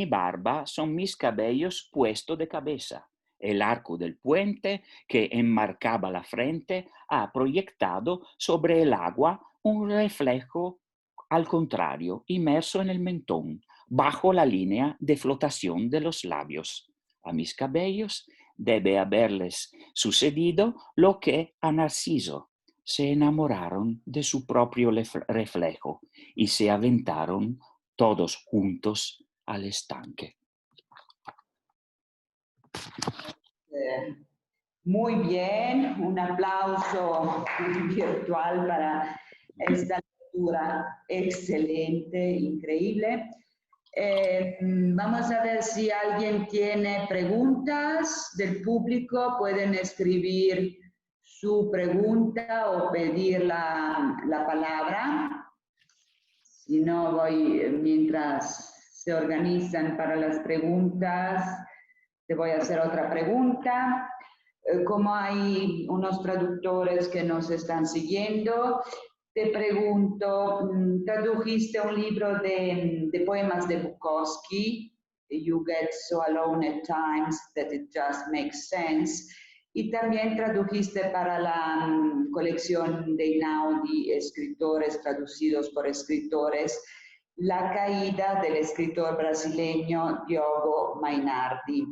barba son mis cabellos puestos de cabeza. El arco del puente que enmarcaba la frente ha proyectado sobre el agua un reflejo al contrario, inmerso en el mentón, bajo la línea de flotación de los labios. A mis cabellos debe haberles sucedido lo que a Narciso. Se enamoraron de su propio reflejo y se aventaron todos juntos al estanque. Muy bien, un aplauso virtual para esta lectura excelente, increíble. Vamos a ver si alguien tiene preguntas del público. Pueden escribir su pregunta o pedir la palabra. Si no, voy, mientras se organizan para las preguntas, te voy a hacer otra pregunta. Como hay unos traductores que nos están siguiendo, te pregunto, tradujiste un libro de poemas de Bukowski, You Get So Alone at Times That It Just Makes Sense, y también tradujiste para la colección de Einaudi, escritores traducidos por escritores, La caída del escritor brasileño Diogo Mainardi.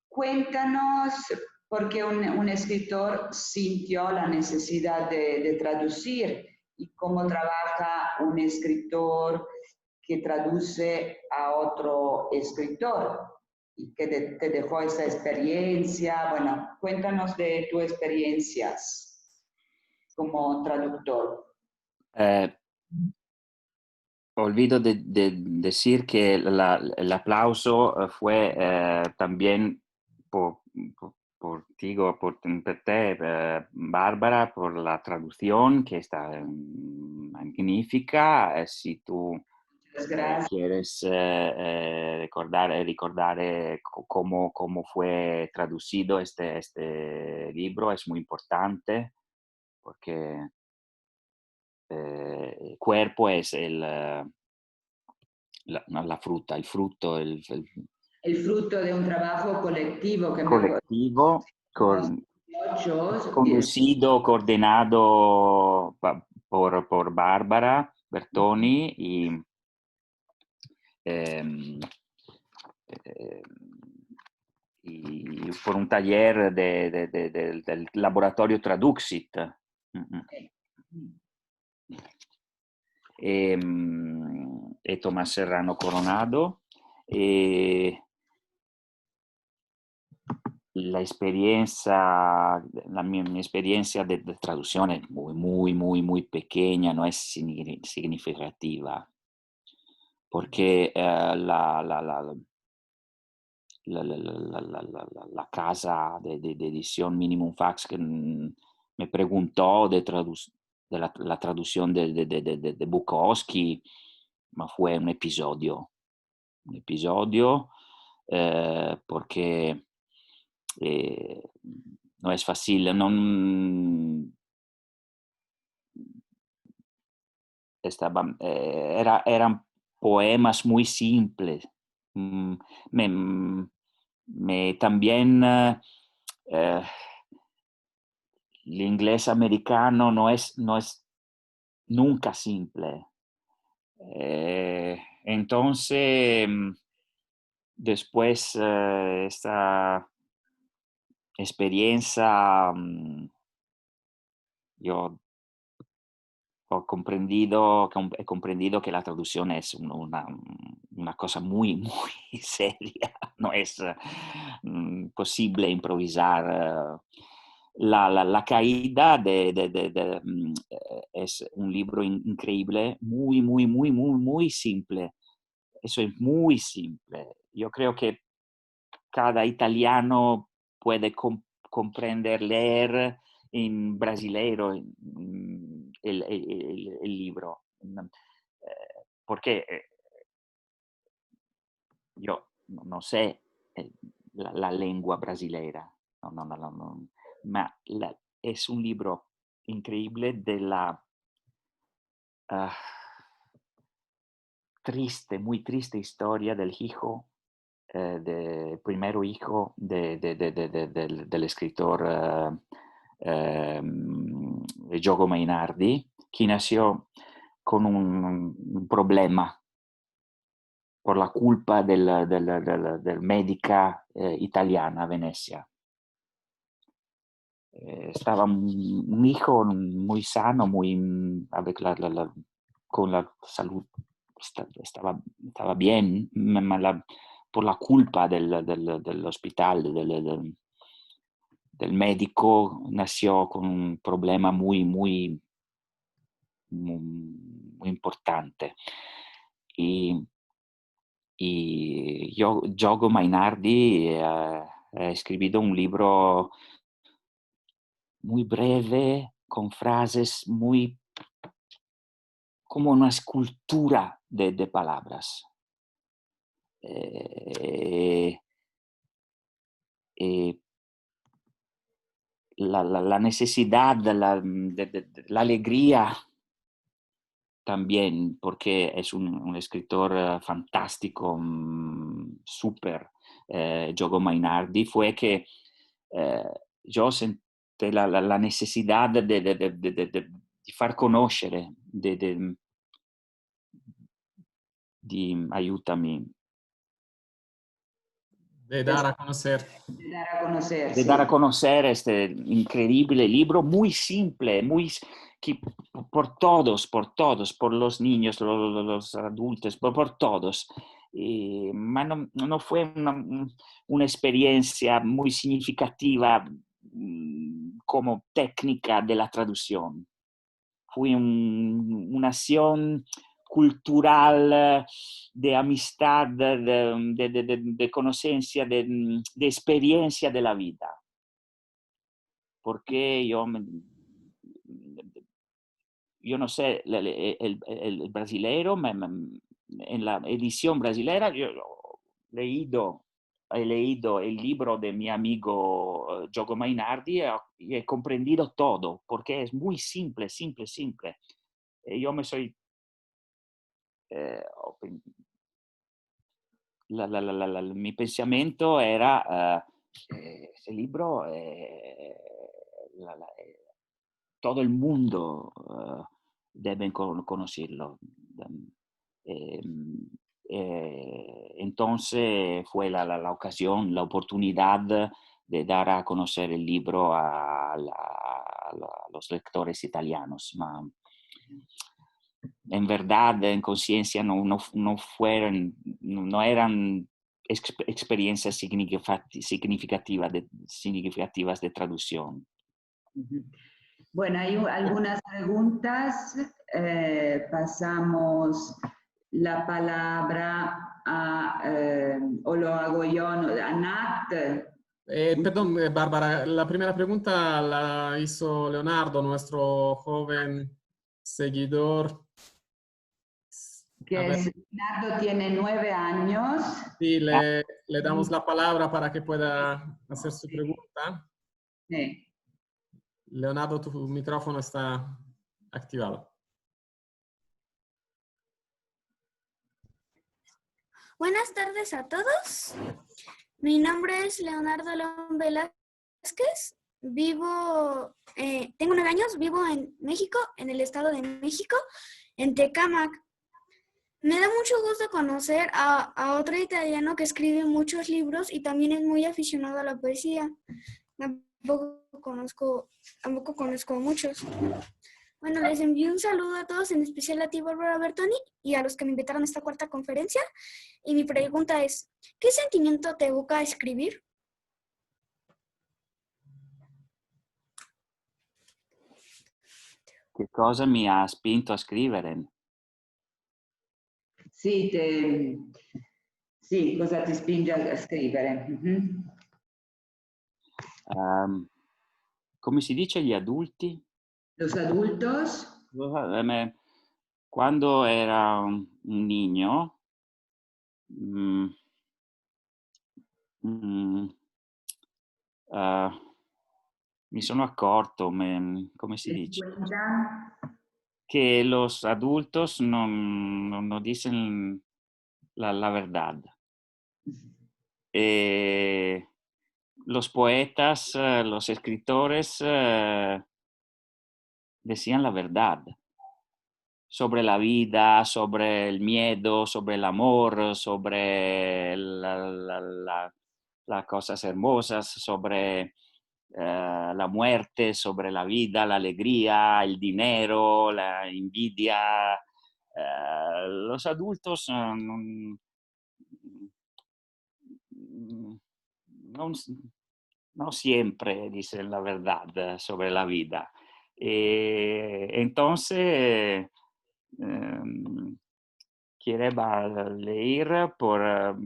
Cuéntanos por qué un escritor sintió la necesidad de traducir y cómo trabaja un escritor que traduce a otro escritor y que te dejó esa experiencia. Bueno, cuéntanos de tus experiencias como traductor. Olvido de decir que el aplauso fue también por ti, por te, Bárbara, por la traducción que está magnífica. Si tú quieres recordar cómo fue traducido este libro, es muy importante porque el cuerpo es la fruta, el fruto, el fruto de un trabajo colectivo que colectivo, conducido, coordinado por Bárbara Bertoni y por un taller del laboratorio Traduxit. E Tomás Serrano Coronado. La experiencia, mi experiencia de traducción es muy pequeña, no es significativa, porque la casa de edición Minimum Fax que me preguntó de la traducción de Bukowski, ma fue un episodio porque no es fácil, eran poemas muy simples. También el inglés americano no es nunca simple. Entonces, después experiencia, yo he comprendido que la traducción es una cosa muy, muy seria. No es posible improvisar. La caída es un libro increíble, muy, muy, muy, muy, muy simple. Eso es muy simple. Yo creo que cada italiano puede comprender, leer en brasileiro el libro. Porque yo no sé la lengua brasileira, no, ma es un libro increíble de la ah, muy triste historia del hijo, del primer hijo del escritor Giogo Mainardi, que nació con un problema por la culpa del médica italiana a Venecia. Estaba un hijo muy sano, con la salud, estaba bien, por la culpa del hospital, del médico, nació con un problema muy, muy, muy, muy importante. Y Giogo Mainardi ha escrito un libro muy breve, con frases muy, como una escultura de palabras. La necesidad, la alegría también, porque es un escritor fantástico, súper, Giogo Mainardi, fue que yo sentí la necesidad de far conoscere, aiutami. De dar a conocer. De dar a conocer, De sí. dar a conocer este increíble libro, muy simple, por todos, por los niños, los adultos, por todos. Ma no fue una experiencia muy significativa como técnica de la traducción. Fue una acción cultural, de amistad, de conocencia, de experiencia de la vida. Porque yo no sé, el brasileiro, en la edición brasilera, yo he leído el libro de mi amigo Giogo Mainardi y he comprendido todo, porque es muy simple, simple, simple. Yo me soy... mi pensamiento era, ese libro, todo el mundo debe conocerlo. Entonces fue la ocasión, la oportunidad de dar a conocer el libro a los lectores italianos. Ma en verdad, en conciencia, no eran experiencias significativas de traducción. Bueno, hay algunas preguntas. Pasamos la palabra o lo hago yo, a Nat. Perdón, Bárbara, la primera pregunta la hizo Leonardo, nuestro joven seguidor. Leonardo tiene 9 años. Sí, le damos la palabra para que pueda hacer su pregunta. Sí. Leonardo, tu micrófono está activado. Buenas tardes a todos. Mi nombre es Leonardo León Velázquez. Tengo 9 años, vivo en México, en el Estado de México, en Tecámac. Me da mucho gusto conocer a otro italiano que escribe muchos libros y también es muy aficionado a la poesía. Tampoco conozco a muchos. Bueno, les envío un saludo a todos, en especial a ti, Bárbara Bertoni, y a los que me invitaron a esta cuarta conferencia. Y mi pregunta es, ¿qué sentimiento te evoca escribir? Che cosa mi ha spinto a scrivere? Sì, sì, cosa ti spinge a scrivere? Mhm. Come si dice gli adulti? Los adultos, Quando era un niño, mm, mm, eh, mi sono accorto, come si dice, cuentan, que los adultos no dicen la verdad. Los poetas, los escritores decían la verdad sobre la vida, sobre el miedo, sobre el amor, sobre las cosas hermosas, sobre la muerte, sobre la vida, la alegría, el dinero, la envidia. Los adultos non, no siempre dicen la verdad sobre la vida. Entonces, quería leer para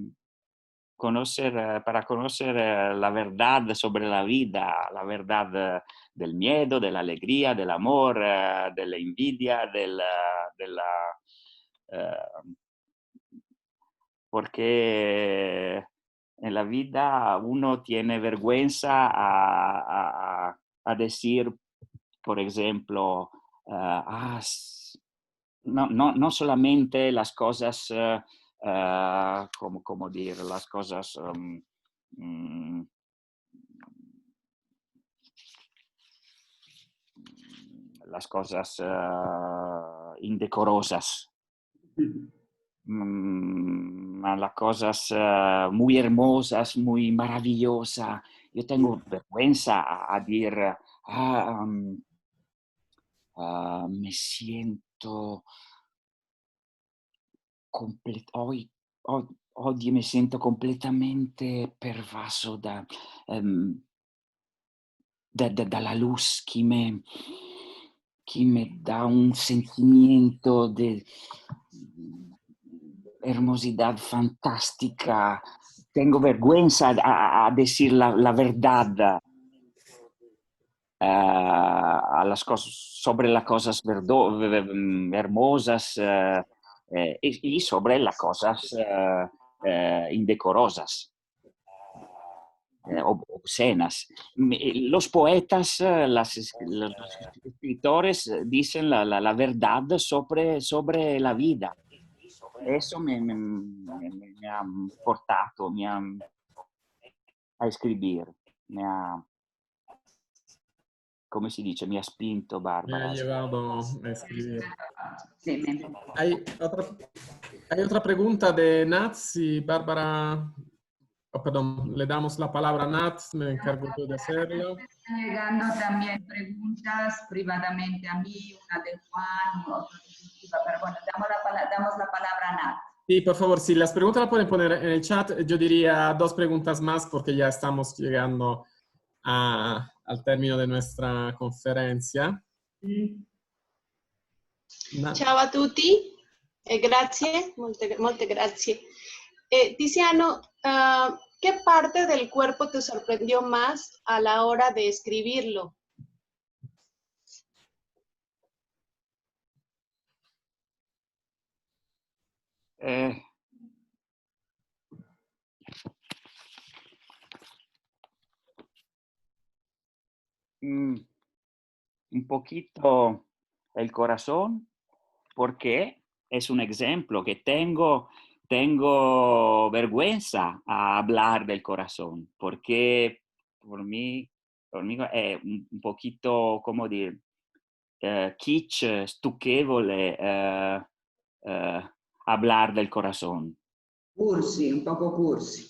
conocer la verdad sobre la vida, la verdad del miedo, de la alegría, del amor, de la envidia, porque en la vida uno tiene vergüenza a decir, por ejemplo, no solamente las cosas, como decir, las cosas las cosas indecorosas, las cosas muy hermosas, muy maravillosas. Yo tengo vergüenza a decir, me siento oggi mi sento completamente pervaso dalla luz que me da un sentimiento de hermosidad fantástica. Tengo vergüenza a decir la verdad sobre las cosas hermosas y sobre las cosas indecorosas. Obscenas. Los poetas, los escritores dicen la verdad sobre la vida. Eso me ha portato a escribir. Come si dice? Mi ha spinto, Me ha Bárbara. llevado a escribir. sí, Hay otra pregunta de Nat, si Bárbara, perdón, le damos la palabra a Nat, me encargo yo de hacerlo. están llegando también preguntas privadamente a mí, una de Juan, otra de Cristina, pero bueno, damos la palabra a Nat. Sí, por favor, si las preguntas las pueden poner en el chat, yo diría 2 preguntas más porque ya estamos llegando al término de nuestra conferencia. Ciao a tutti e grazie, molte grazie. Tiziano, ¿qué parte del cuerpo te sorprendió más a la hora de escribirlo? Un poquito el corazón, porque es un ejemplo que tengo vergüenza a hablar del corazón, porque por mí es un poquito, como dire, kitsch, stucchevole hablar del corazón. Cursi, un poco cursi.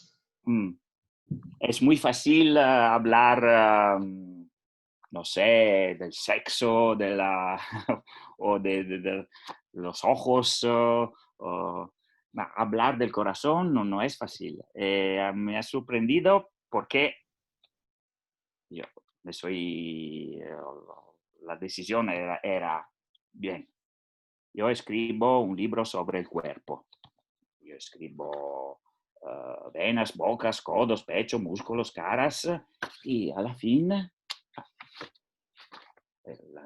es muy fácil hablar, no sé, del sexo, o de los ojos, hablar del corazón no es fácil. Me ha sorprendido porque yo la decisión era, bien, yo escribo un libro sobre el cuerpo. Yo escribo venas, bocas, codos, pecho, músculos, caras, y a la fin la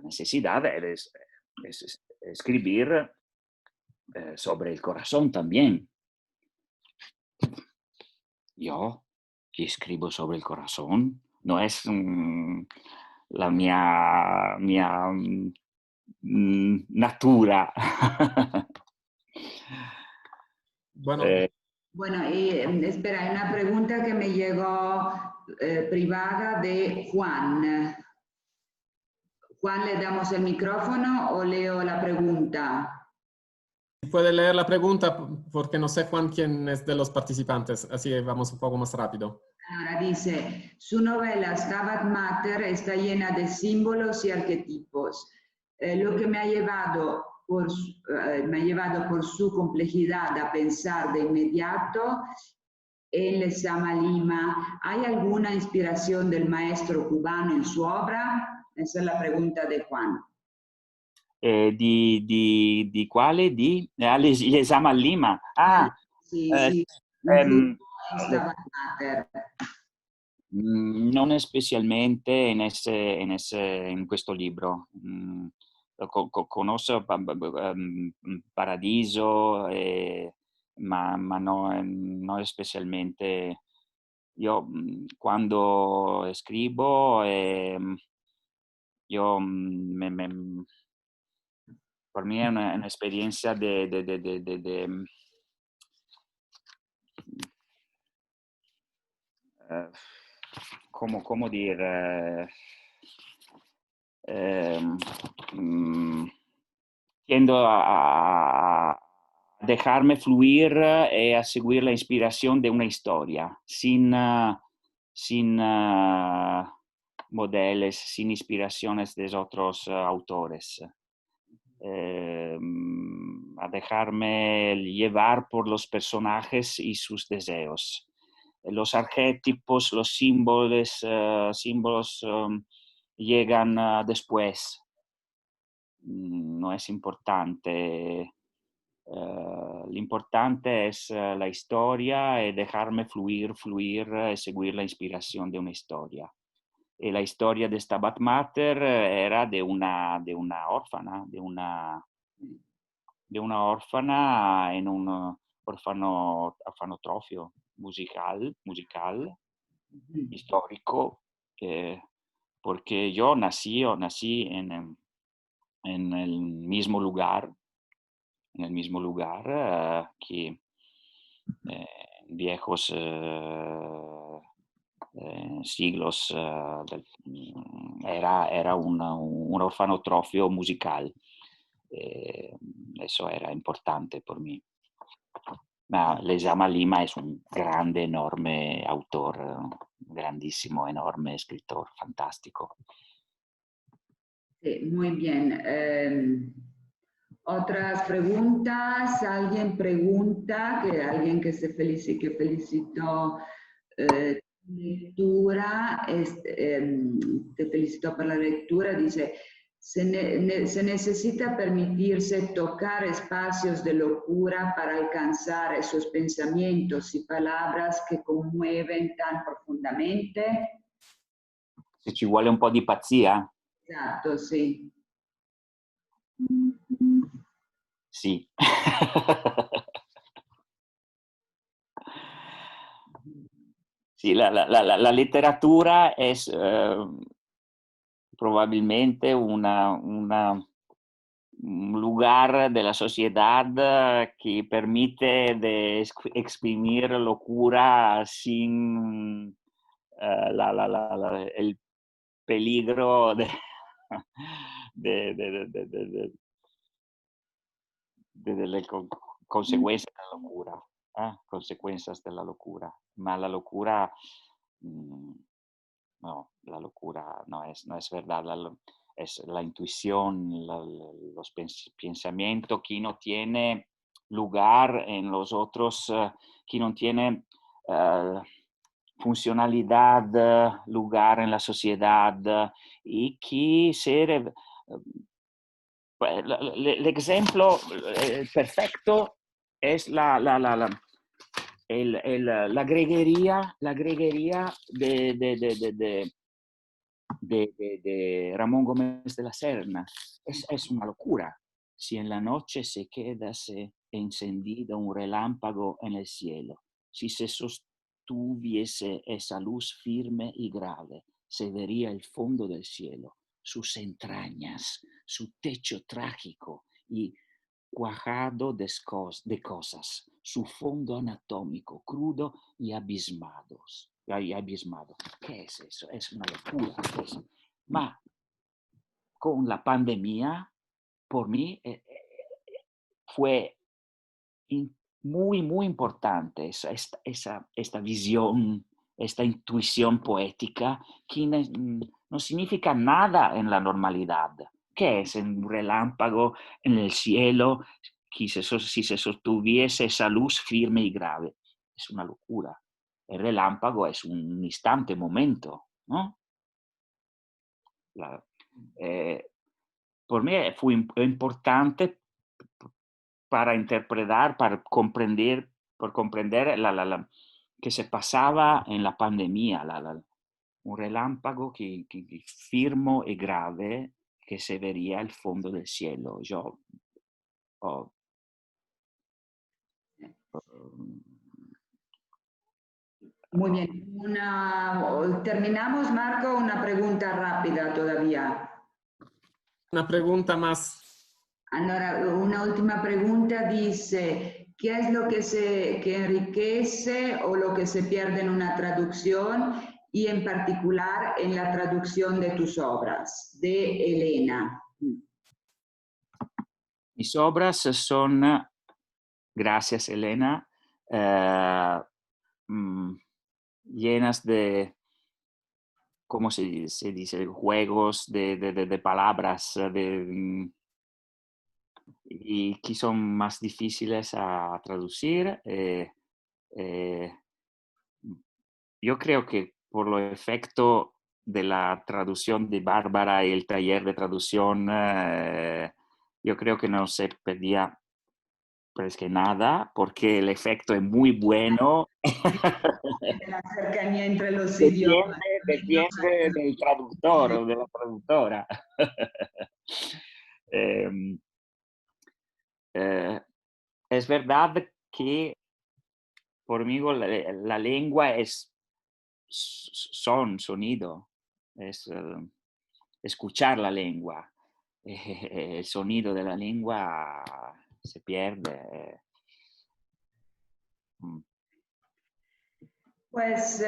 necesidad es escribir sobre el corazón también. Yo, que escribo sobre el corazón, no es la mia natura. Bueno, Bueno, espera, hay una pregunta que me llegó privada de Juan. Juan, ¿le damos el micrófono o leo la pregunta? puede leer la pregunta porque no sé, Juan, quién es de los participantes, así que vamos un poco más rápido. Ahora dice, su novela Stabat Mater está llena de símbolos y arquetipos, lo que me ha llevado por su complejidad a pensar de inmediato en Lezama Lima. ¿Hay alguna inspiración del maestro cubano en su obra? Esa es la pregunta de Juan. Di quale? L'esame a Lima. Sí, Eh, sí, ehm, in Stabat Mater. non specialmente in questo libro. Conosco Paradiso, ma no specialmente. Io quando scrivo, io, per me è un'esperienza ¿cómo dire? Tiendo a dejarme fluir y a seguir la inspiración de una historia, sin modelos, sin inspiraciones de otros autores. A dejarme llevar por los personajes y sus deseos. Los arquetipos, los símbolos llegan después. No es importante. L'importante es la historia y dejarme fluir y seguir la inspiración de una historia. Y la historia de Stabat Mater era de una órfana, de una órfana en un orfanotrofio musical, histórico, porque yo nací en el mismo lugar, que viejos siglos era un orfanotrofio musical. Eso era importante por mí. Lezama Lima es un grande, enorme autor, grandísimo, enorme escritor, fantástico. Sí, muy bien. Otras preguntas. Alguien pregunta, alguien que que felicitó lectura, te felicitó por la lectura, dice, se necesita permitirse tocar espacios de locura para alcanzar esos pensamientos y palabras que conmueven tan profundamente. Se ci vuole un po' di pazzia? Esatto, sì. Sì. Sì, la letteratura è probabilmente un lugar de la sociedad que permite de exprimir locura sin el peligro de le consecuencias de la locura. Consecuencias de la locura. Ma la locura no, la locura no es verdad, es la intuición, los pensamientos que no tiene lugar en los otros, que no tiene funcionalidad, lugar en la sociedad y que ser... L'ejemplo perfecto es la greguería de Ramón Gómez de la Serna. Es una locura. Si en la noche se quedase encendido un relámpago en el cielo, si se sostuviese esa luz firme y grave, se vería el fondo del cielo, sus entrañas, su techo trágico y cuajado de cosas, su fondo anatómico, crudo y abismado. ¿Qué es eso? Es una locura. Ma con la pandemia, por mí, fue muy, muy importante esta visión, esta intuición poética que no significa nada en la normalidad. ¿Qué es un relámpago en el cielo que si se sostuviese esa luz firme y grave? Es una locura. El relámpago es un instante, momento, ¿no? Por mí fue importante para interpretar, para comprender que se pasaba en la pandemia, un relámpago que firme y grave que se vería el fondo del cielo. Muy bien. Terminamos, Marco, una pregunta rápida todavía. Una pregunta más. Allora, una última pregunta dice, ¿qué es lo que enriquece o lo que se pierde en una traducción y en particular en la traducción de tus obras? De Elena. Mis obras son, gracias Elena, llenas de, ¿cómo se dice? Juegos de palabras y que son más difíciles a traducir. Yo creo que por lo efecto de la traducción de Bárbara y el taller de traducción, yo creo que no se perdía pues que nada, porque el efecto es muy bueno. La cercanía entre los idiomas. Depende del traductor o de la traductora. Es verdad que por mí la lengua es sonido, es escuchar la lengua. El sonido de la lengua se pierde. Pues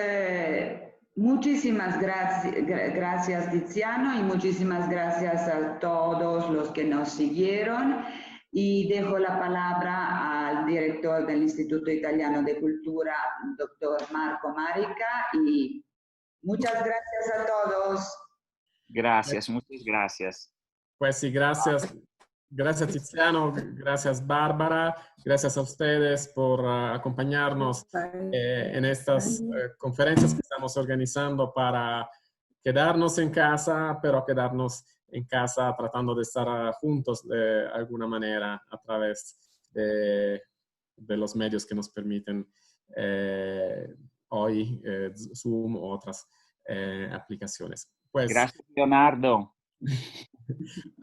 muchísimas gracias Tiziano y muchísimas gracias a todos los que nos siguieron y dejo la palabra al director del Instituto Italiano de Cultura, doctor Marco Marica, y muchas gracias a todos. Gracias, muchas gracias. Pues sí, gracias. Gracias Tiziano, gracias Bárbara, gracias a ustedes por acompañarnos en estas conferencias que estamos organizando para quedarnos en casa, pero quedarnos en casa tratando de estar juntos de alguna manera a través de los medios que nos permiten hoy Zoom u otras aplicaciones. Pues, gracias, Leonardo.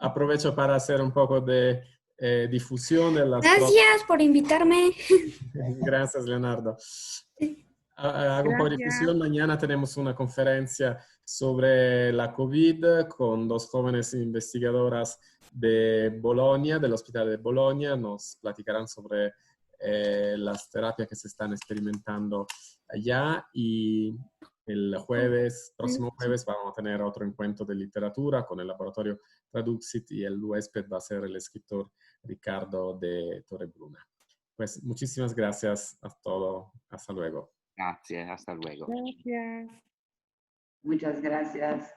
Aprovecho para hacer un poco de difusión de las... Gracias por invitarme. Gracias, Leonardo. Hago un poco de difusión. Mañana tenemos una conferencia sobre la COVID con dos jóvenes investigadoras de Bolonia, del Hospital de Bolonia. Nos platicarán sobre las terapias que se están experimentando allá y el próximo jueves, vamos a tener otro encuentro de literatura con el laboratorio Traduxit y el huésped va a ser el escritor Ricardo de Torrebruna. Pues muchísimas gracias a todos. Hasta luego. Grazie, hasta luego. Gracias. Muchas gracias.